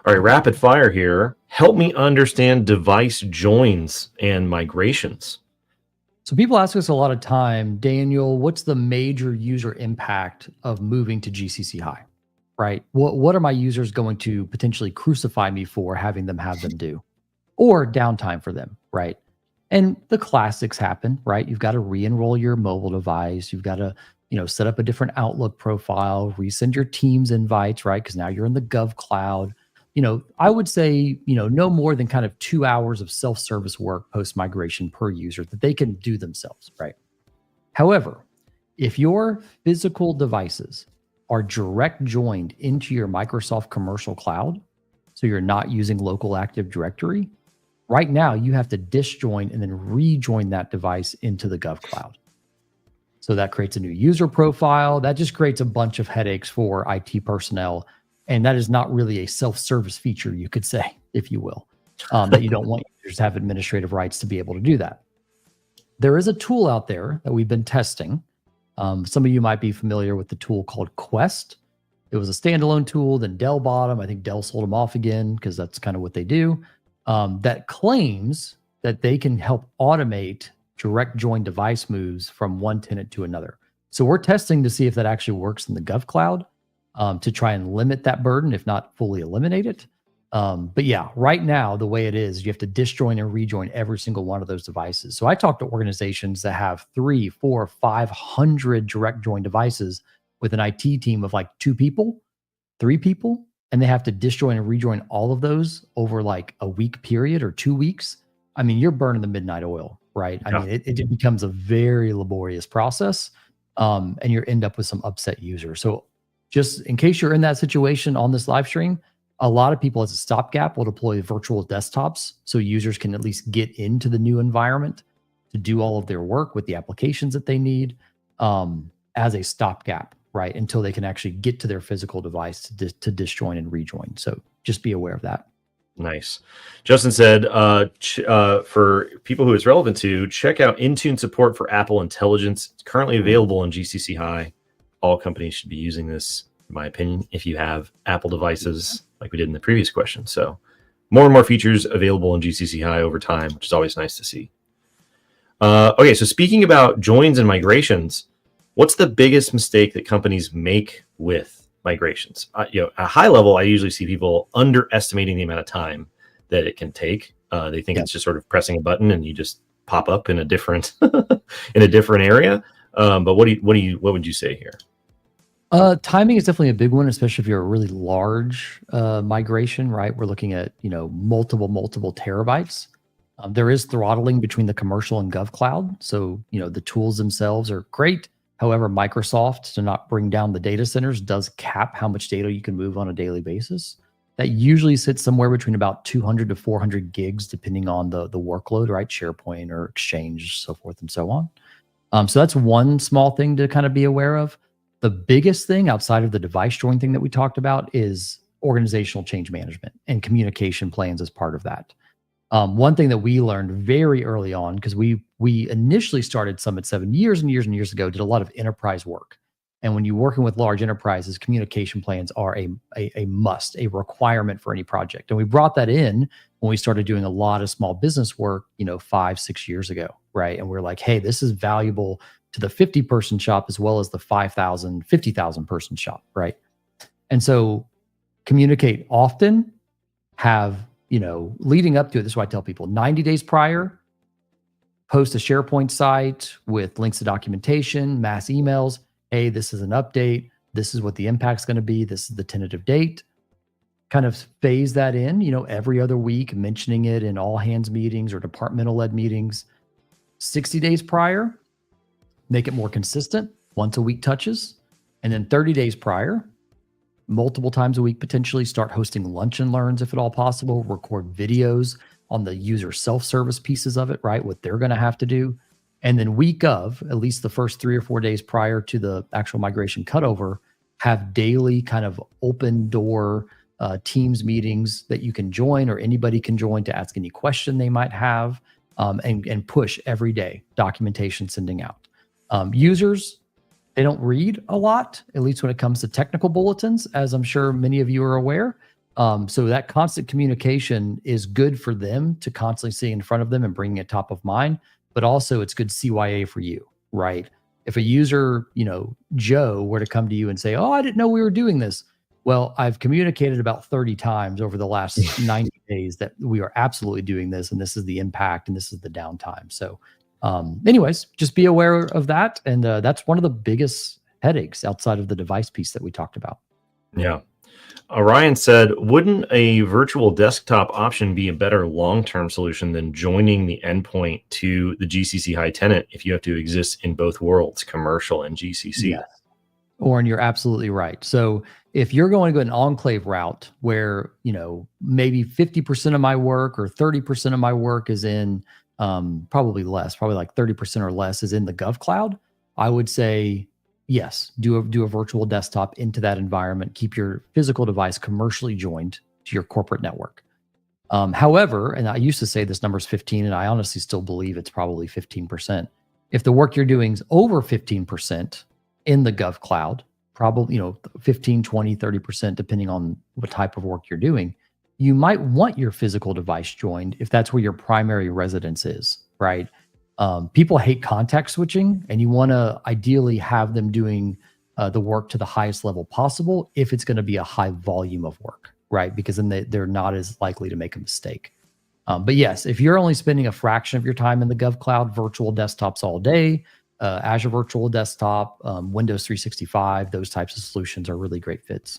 All right, rapid fire here. Help me understand device joins and migrations.
So people ask us a lot of time, Daniel, what's the major user impact of moving to GCC High, right? What are my users going to potentially crucify me for having them have them do? Or downtime for them, right? And the classics happen, right? You've got to re-enroll your mobile device. You've got to, set up a different Outlook profile, resend your Teams invites, right? Because now you're in the Gov Cloud. I would say, no more than kind of 2 hours of self-service work post-migration per user that they can do themselves, right? However, if your physical devices are direct joined into your Microsoft commercial cloud, so you're not using local Active Directory, right now you have to disjoin and then rejoin that device into the Gov Cloud. So that creates a new user profile. That just creates a bunch of headaches for IT personnel. And that is not really a self-service feature, you could say, if you will, that you don't want users to have administrative rights to be able to do that. There is a tool out there that we've been testing. Some of you might be familiar with the tool called Quest. It was a standalone tool, then Dell bought them. I think Dell sold them off again because that's kind of what they do. That claims that they can help automate direct join device moves from one tenant to another. So we're testing to see if that actually works in the Gov Cloud to try and limit that burden, if not fully eliminate it. But yeah, right now, the way it is, you have to disjoin and rejoin every single one of those devices. So I talk to organizations that have 300, 400, 500 direct join devices with an IT team of like 2 people, 3 people, and they have to disjoin and rejoin all of those over like a week period or 2 weeks. I mean, you're burning the midnight oil, right?
Yeah.
I mean, it becomes a very laborious process, and you end up with some upset users. So just in case you're in that situation on this live stream, a lot of people as a stopgap will deploy virtual desktops so users can at least get into the new environment to do all of their work with the applications that they need as a stopgap, right? Until they can actually get to their physical device to disjoin and rejoin. So just be aware of that.
Nice. Justin said, for people who it's relevant to, check out Intune support for Apple Intelligence. It's currently available on GCC High. All companies should be using this, in my opinion, if you have Apple devices, like we did in the previous question. So more and more features available on GCC High over time, which is always nice to see. Okay, so speaking about joins and migrations, what's the biggest mistake that companies make with migrations? At a high level, I usually see people underestimating the amount of time that it can take. They think it's just sort of pressing a button and you just pop up in a different in a different area. But what would you say here?
Timing is definitely a big one, especially if you're a really large migration, right? We're looking at multiple terabytes. There is throttling between the commercial and Gov Cloud, so the tools themselves are great. However, Microsoft, to not bring down the data centers, does cap how much data you can move on a daily basis. That usually sits somewhere between about 200 to 400 gigs, depending on the workload, right? SharePoint or Exchange, so forth and so on. So that's one small thing to kind of be aware of. The biggest thing outside of the device join thing that we talked about is organizational change management and communication plans as part of that. One thing that we learned very early on, because we initially started Summit 7 years and years and years ago, did a lot of enterprise work. And when you're working with large enterprises, communication plans are a must, a requirement for any project. And we brought that in when we started doing a lot of small business work, 5, 6 years ago, right? And we're like, hey, this is valuable to the 50-person shop as well as the 5,000, 50,000 person shop, right? And so communicate often, have leading up to it, this is what I tell people, 90 days prior, post a SharePoint site with links to documentation, mass emails. Hey, this is an update. This is what the impact's going to be. This is the tentative date. Kind of phase that in, every other week, mentioning it in all hands meetings or departmental-led meetings. 60 days prior, make it more consistent, once a week touches. And then 30 days prior, multiple times a week, potentially start hosting lunch and learns if at all possible, record videos on the user self-service pieces of it, right? What they're going to have to do. And then week of, at least the first 3 or 4 days prior to the actual migration cutover, have daily kind of open door Teams meetings that you can join or anybody can join to ask any question they might have, and push every day, documentation sending out. Users, they don't read a lot, at least when it comes to technical bulletins, as I'm sure many of you are aware. So that constant communication is good for them to constantly see in front of them and bringing it top of mind, but also it's good CYA for you, right? If a user, Joe, were to come to you and say, oh, I didn't know we were doing this. Well, I've communicated about 30 times over the last 90 days that we are absolutely doing this, and this is the impact, and this is the downtime. So anyways, just be aware of that. And that's one of the biggest headaches outside of the device piece that we talked about.
Yeah. Ryan said, wouldn't a virtual desktop option be a better long-term solution than joining the endpoint to the GCC high tenant if you have to exist in both worlds, commercial and GCC?
Yes. Oren, you're absolutely right. So if you're going to go an enclave route where, maybe 50% of my work or 30% of my work is in, probably less, probably like 30% or less is in the Gov Cloud, I would say, yes, do a virtual desktop into that environment. Keep your physical device commercially joined to your corporate network. However, and I used to say this number is 15, and I honestly still believe it's probably 15%. If the work you're doing is over 15% in the Gov Cloud, probably 15, 20, 30%, depending on what type of work you're doing, you might want your physical device joined if that's where your primary residence is, right? People hate context switching, and you want to ideally have them doing the work to the highest level possible if it's going to be a high volume of work, right? Because then they're not as likely to make a mistake. But yes, if you're only spending a fraction of your time in the Gov Cloud, virtual desktops all day, Azure Virtual Desktop, Windows 365, those types of solutions are really great fits.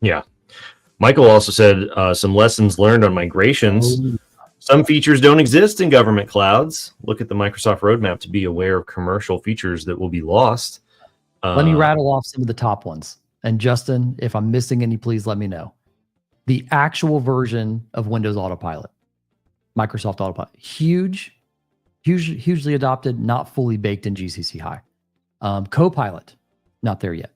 Yeah. Michael also said some lessons learned on migrations. Some features don't exist in government clouds. Look at the Microsoft roadmap to be aware of commercial features that will be lost.
Let me rattle off some of the top ones. And Justin, if I'm missing any, please let me know. The actual version of Windows Autopilot, Microsoft Autopilot, hugely adopted, not fully baked in GCC High. Copilot, not there yet.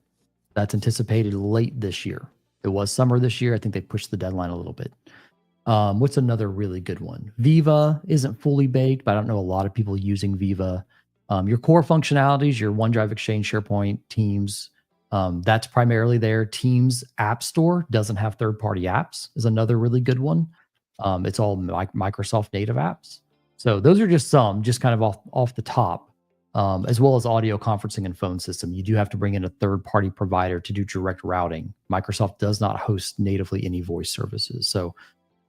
That's anticipated late this year. It was summer this year. I think they pushed the deadline a little bit. What's another really good one? Viva isn't fully baked, but I don't know a lot of people using Viva. Your core functionalities, your OneDrive, Exchange, SharePoint, Teams, that's primarily there. Teams App Store doesn't have third-party apps, is another really good one. It's all like Microsoft native apps. So those are just some, just kind of off the top, as well as audio conferencing and phone system. You do have to bring in a third-party provider to do direct routing. Microsoft does not host natively any voice services. So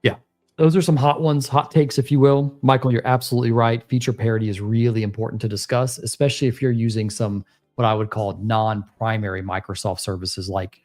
yeah, those are some hot ones, hot takes, if you will. Michael, you're absolutely right. Feature parity is really important to discuss, especially if you're using some, what I would call non-primary Microsoft services like,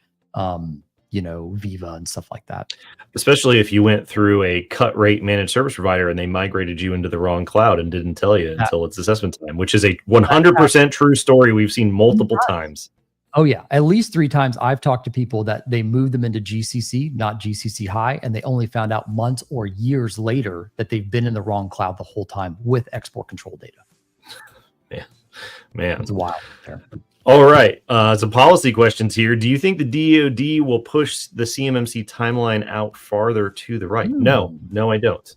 Viva and stuff like that.
Especially if you went through a cut rate managed service provider and they migrated you into the wrong cloud and didn't tell you until it's assessment time, which is a 100% true story we've seen multiple times.
Oh yeah, at least 3 times I've talked to people that they moved them into GCC, not GCC High, and they only found out months or years later that they've been in the wrong cloud the whole time with export control data.
Yeah, man,
it's wild there.
All right, some policy questions here. Do you think the DoD will push the CMMC timeline out farther to the right? No, I don't.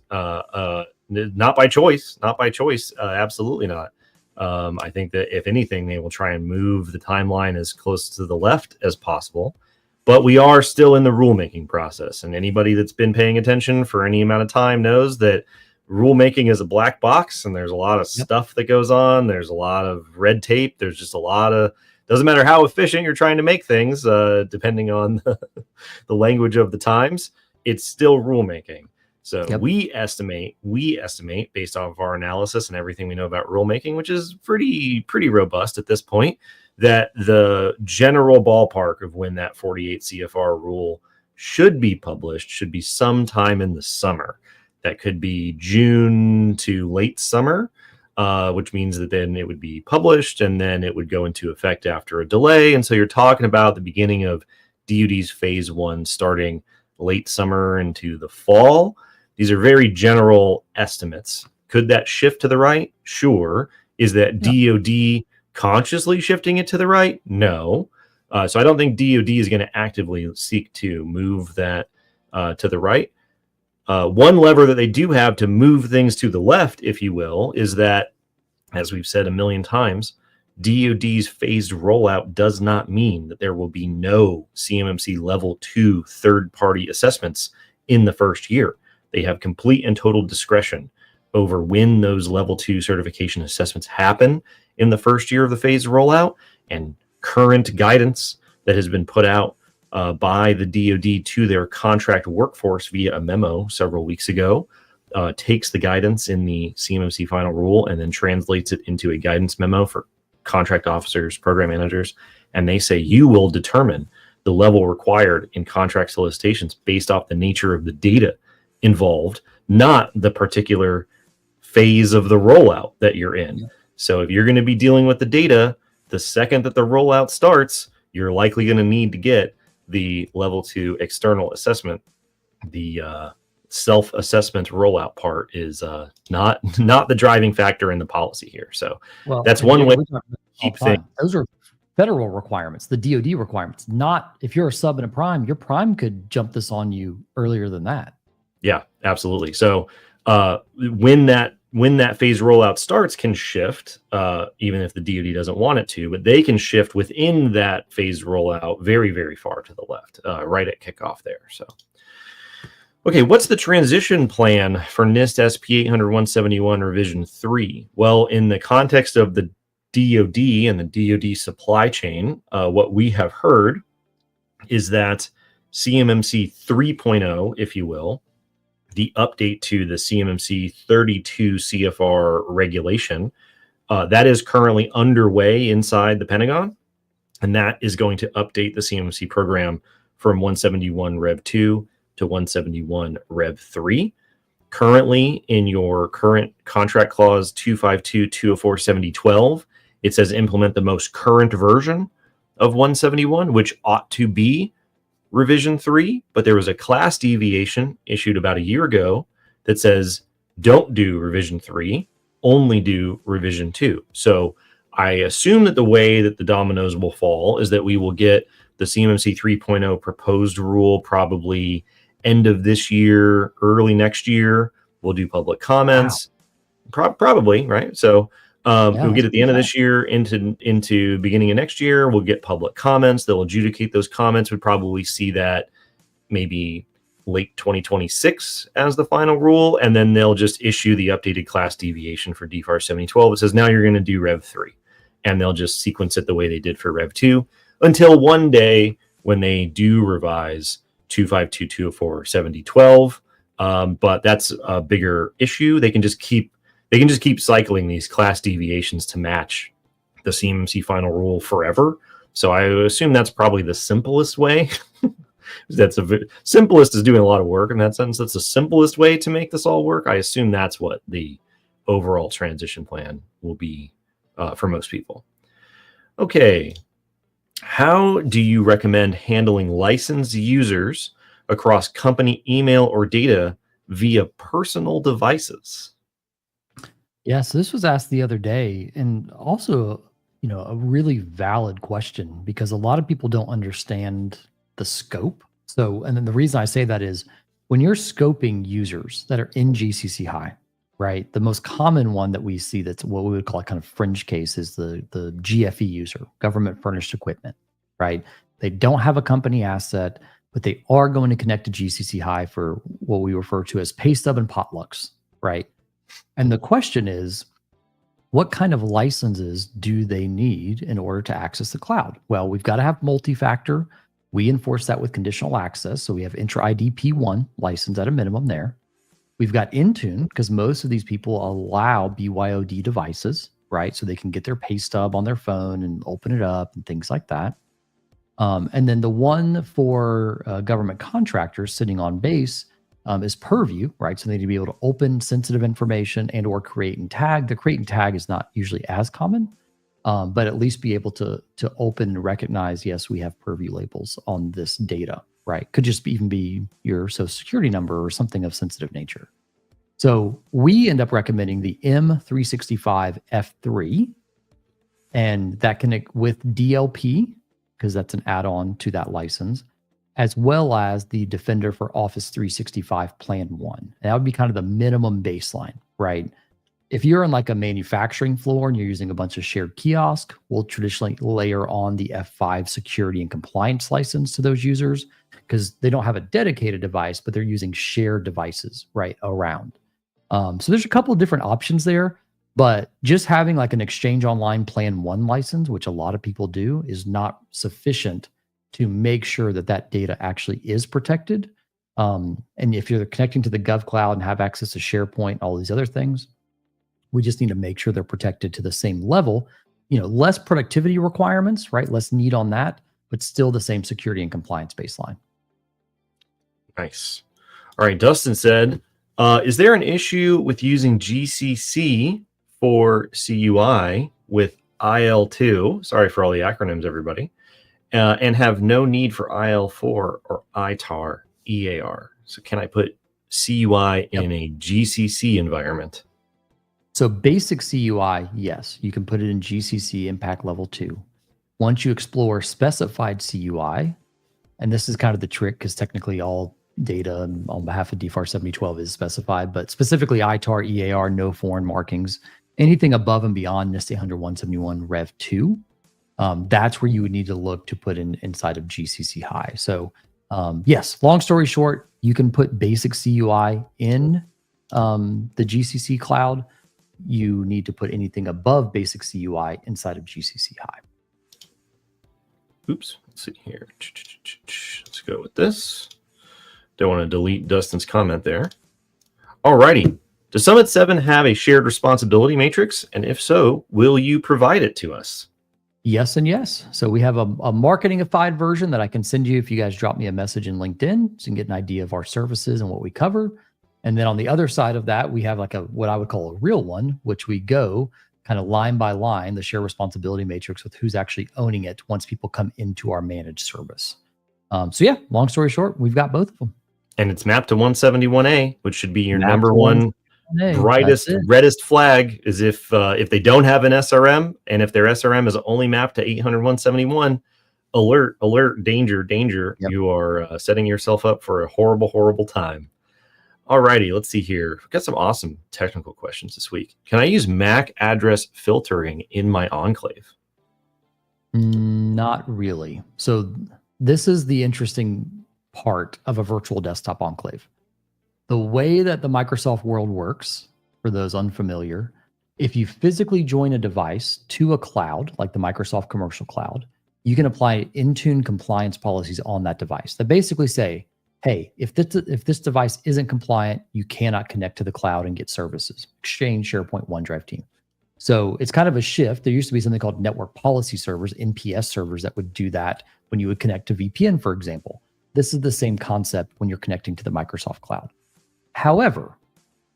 Not by choice. Not by choice. Absolutely not. I think that if anything, they will try and move the timeline as close to the left as possible. But we are still in the rulemaking process. And anybody that's been paying attention for any amount of time knows that rulemaking is a black box and there's a lot of stuff that goes on. There's a lot of red tape. There's just a lot of, doesn't matter how efficient you're trying to make things, depending on the language of the times, it's still rulemaking. So we estimate based off of our analysis and everything we know about rulemaking, which is pretty robust at this point, that the general ballpark of when that 48 CFR rule should be published should be sometime in the summer. That could be June to late summer, which means that then it would be published and then it would go into effect after a delay. And so you're talking about the beginning of DoD's phase 1 starting late summer into the fall. These are very general estimates. Could that shift to the right? Sure. Is that DoD consciously shifting it to the right? No. So I don't think DoD is going to actively seek to move that to the right. One lever that they do have to move things to the left, if you will, is that, as we've said a million times, DoD's phased rollout does not mean that there will be no CMMC level 2 third-party assessments in the first year. They have complete and total discretion over when those level 2 certification assessments happen in the first year of the phased rollout, and current guidance that has been put out by the DoD to their contract workforce via a memo several weeks ago takes the guidance in the CMMC final rule and then translates it into a guidance memo for contract officers, program managers, and they say you will determine the level required in contract solicitations based off the nature of the data involved, not the particular phase of the rollout that you're in. Yeah. So if you're going to be dealing with the data, the second that the rollout starts, you're likely going to need to get the level 2 external assessment. The self-assessment rollout part is not the driving factor in the policy here. So that's one way to keep things.
Those are federal requirements, the DoD requirements. Not if you're a sub and a prime, your prime could jump this on you earlier than that.
Yeah, absolutely. So when that phase rollout starts can shift, even if the DoD doesn't want it to, but they can shift within that phase rollout very, very far to the left, right at kickoff there. So, okay, what's the transition plan for NIST SP 800-171 revision 3? Well, in the context of the DoD and the DoD supply chain, what we have heard is that CMMC 3.0, if you will, the update to the CMMC 32 CFR regulation, that is currently underway inside the Pentagon, and that is going to update the CMMC program from 171 Rev 2 to 171 Rev 3. Currently, in your current contract clause 252-204-7012, it says implement the most current version of 171, which ought to be revision 3, but there was a class deviation issued about a year ago that says don't do revision 3, only do revision 2. So I assume that the way that the dominoes will fall is that we will get the CMMC 3.0 proposed rule probably end of this year, early next year. We'll do public comments. Wow. Probably, right? So we'll get at the end of this year into beginning of next year. We'll get public comments. They'll adjudicate those comments. We'd probably see that maybe late 2026 as the final rule, and then they'll just issue the updated class deviation for DFARS 7012. It says now you're going to do Rev 3, and they'll just sequence it the way they did for Rev 2 until one day when they do revise 252-204-7012. But that's a bigger issue. They can just keep cycling these class deviations to match the CMMC final rule forever. So I assume that's probably the simplest way. Simplest is doing a lot of work in that sense. That's the simplest way to make this all work. I assume that's what the overall transition plan will be for most people. Okay. How do you recommend handling licensed users across company email or data via personal devices?
Yeah, so this was asked the other day, and also, a really valid question because a lot of people don't understand the scope. So, and then the reason I say that is when you're scoping users that are in GCC High, right? The most common one that we see that's what we would call a kind of fringe case is the GFE user, government furnished equipment, right? They don't have a company asset, but they are going to connect to GCC High for what we refer to as pay stub and potlucks, right? And the question is, what kind of licenses do they need in order to access the cloud? Well, we've got to have multi-factor. We enforce that with conditional access. So we have Intra-ID P1 license at a minimum there. We've got Intune because most of these people allow BYOD devices, right? So they can get their pay stub on their phone and open it up and things like that. And then the one for government contractors sitting on base is Purview, right? So they need to be able to open sensitive information and or create and tag. The create and tag is not usually as common, but at least be able to open and recognize, yes, we have Purview labels on this data, right? Could just even be your social security number or something of sensitive nature. So we end up recommending the M365 F3, and that connect with DLP because that's an add-on to that license. as well as the Defender for Office 365 Plan 1. And that would be kind of the minimum baseline, right? If you're on like a manufacturing floor and you're using a bunch of shared kiosk, we'll traditionally layer on the F5 security and compliance license to those users because they don't have a dedicated device, but they're using shared devices right around. So there's a couple of different options there, but just having like an Exchange Online Plan 1 license, which a lot of people do, is not sufficient to make sure that that data actually is protected. And if you're connecting to the GovCloud and have access to SharePoint, all these other things, we just need to make sure they're protected to the same level. Less productivity requirements, right? Less need on that, but still the same security and compliance baseline.
Nice. All right. Dustin said, is there an issue with using GCC for CUI with IL2? Sorry for all the acronyms, everybody. And have no need for IL4 or ITAR, EAR. So can I put CUI in a GCC environment?
So basic CUI, yes, you can put it in GCC impact level 2. Once you explore specified CUI, and this is kind of the trick because technically all data on behalf of DFARS 7012 is specified, but specifically ITAR, EAR, no foreign markings, anything above and beyond NIST 171 Rev 2, that's where you would need to look to put inside of GCC high. So yes, long story short, you can put basic CUI in the GCC cloud. You need to put anything above basic CUI inside of GCC high.
Oops, let's see here. Let's go with this. Don't want to delete Dustin's comment there. All righty. Does Summit 7 have a shared responsibility matrix? And if so, will you provide it to us?
Yes and yes. So we have a marketingified version that I can send you if you guys drop me a message in LinkedIn so you can get an idea of our services and what we cover. And then on the other side of that, we have like what I would call a real one, which we go kind of line by line, the share responsibility matrix with who's actually owning it once people come into our managed service. So yeah, long story short, we've got both of them.
And it's mapped to 171A, which should be your number one brightest, reddest flag is if they don't have an SRM, and if their SRM is only mapped to 800-171, alert, danger. Yep. You are setting yourself up for a horrible time. Alrighty, let's see here. We've got some awesome technical questions this week. Can I use MAC address filtering in my enclave?
Not really. So this is the interesting part of a virtual desktop enclave. The way that the Microsoft world works, for those unfamiliar, if you physically join a device to a cloud, like the Microsoft Commercial Cloud, you can apply Intune compliance policies on that device that basically say, hey, if this device isn't compliant, you cannot connect to the cloud and get services. Exchange, SharePoint, OneDrive team. So it's kind of a shift. There used to be something called network policy servers, NPS servers, that would do that when you would connect to VPN, for example. This is the same concept when you're connecting to the Microsoft Cloud. However,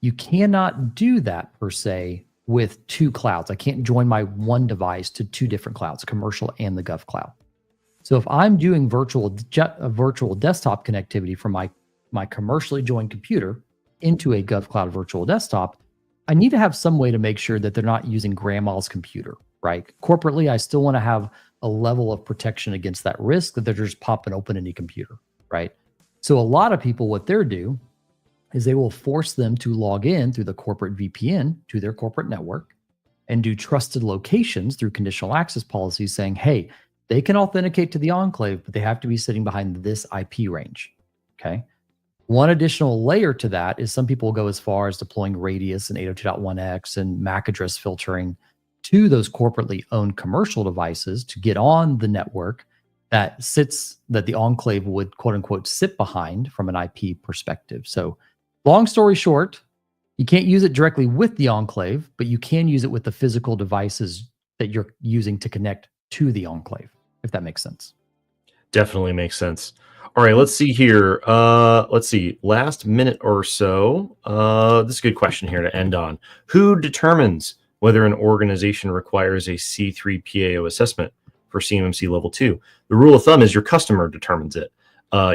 you cannot do that per se with two clouds. I can't join my one device to two different clouds, commercial and the Gov Cloud. So if I'm doing virtual desktop connectivity from my commercially joined computer into a Gov Cloud virtual desktop, I need to have some way to make sure that they're not using grandma's computer, right? Corporately, I still want to have a level of protection against that risk that they're just popping open any computer, right? So a lot of people, what they're do is they will force them to log in through the corporate VPN to their corporate network and do trusted locations through conditional access policies saying, hey, they can authenticate to the enclave, but they have to be sitting behind this IP range, okay? One additional layer to that is some people go as far as deploying Radius and 802.1x and MAC address filtering to those corporately owned commercial devices to get on the network that the enclave would quote unquote sit behind from an IP perspective. So long story short, you can't use it directly with the enclave, but you can use it with the physical devices that you're using to connect to the enclave, if that makes sense.
Definitely makes sense. All right, let's see here. Let's see. Last minute or so. This is a good question here to end on. Who determines whether an organization requires a C3 PAO assessment for CMMC level 2? The rule of thumb is your customer determines it.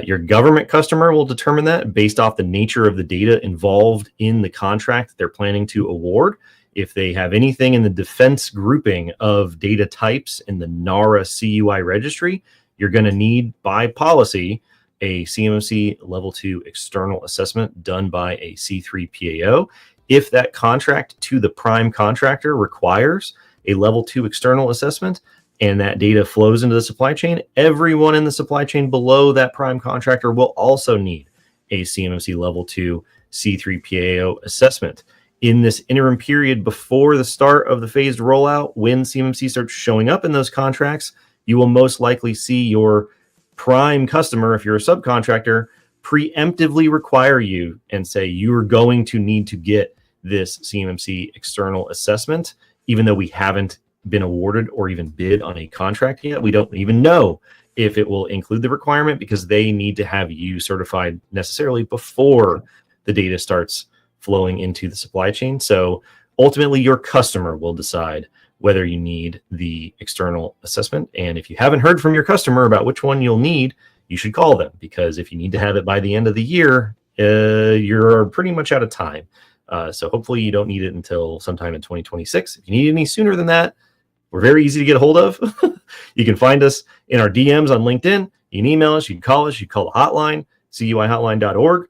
Your government customer will determine that based off the nature of the data involved in the contract that they're planning to award. If they have anything in the defense grouping of data types in the NARA CUI registry, you're going to need, by policy, a CMMC level 2 external assessment done by a C3 PAO. If that contract to the prime contractor requires a level 2 external assessment and that data flows into the supply chain, everyone in the supply chain below that prime contractor will also need a CMMC level 2 C3 PAO assessment. In this interim period before the start of the phased rollout, when CMMC starts showing up in those contracts, you will most likely see your prime customer, if you're a subcontractor, preemptively require you and say you're going to need to get this CMMC external assessment, even though we haven't been awarded or even bid on a contract yet. We don't even know if it will include the requirement because they need to have you certified necessarily before the data starts flowing into the supply chain. So ultimately, your customer will decide whether you need the external assessment. And if you haven't heard from your customer about which one you'll need, you should call them, because if you need to have it by the end of the year, you're pretty much out of time. So hopefully you don't need it until sometime in 2026. If you need any sooner than that, we're very easy to get a hold of. You can find us in our DMs on LinkedIn. You can email us. You can call us. You can call the hotline, CUIHotline.org.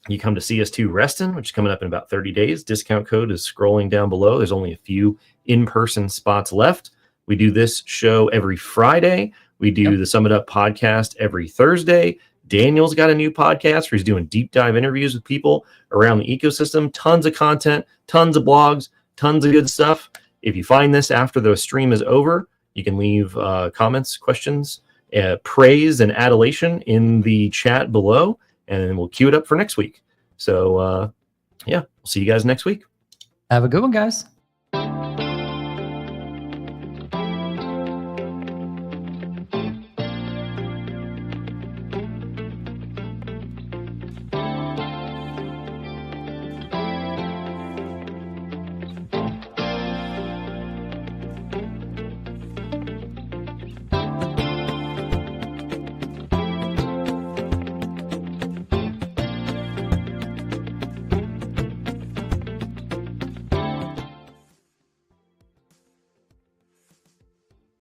You come to CS2 Reston, which is coming up in about 30 days. Discount code is scrolling down below. There's only a few in-person spots left. We do this show every Friday. We do the Sum It Up podcast every Thursday. Daniel's got a new podcast where he's doing deep dive interviews with people around the ecosystem. Tons of content, tons of blogs, tons of good stuff. If you find this after the stream is over, you can leave comments, questions, praise, and adulation in the chat below, and then we'll queue it up for next week. So, yeah, we'll see you guys next week.
Have a good one, guys.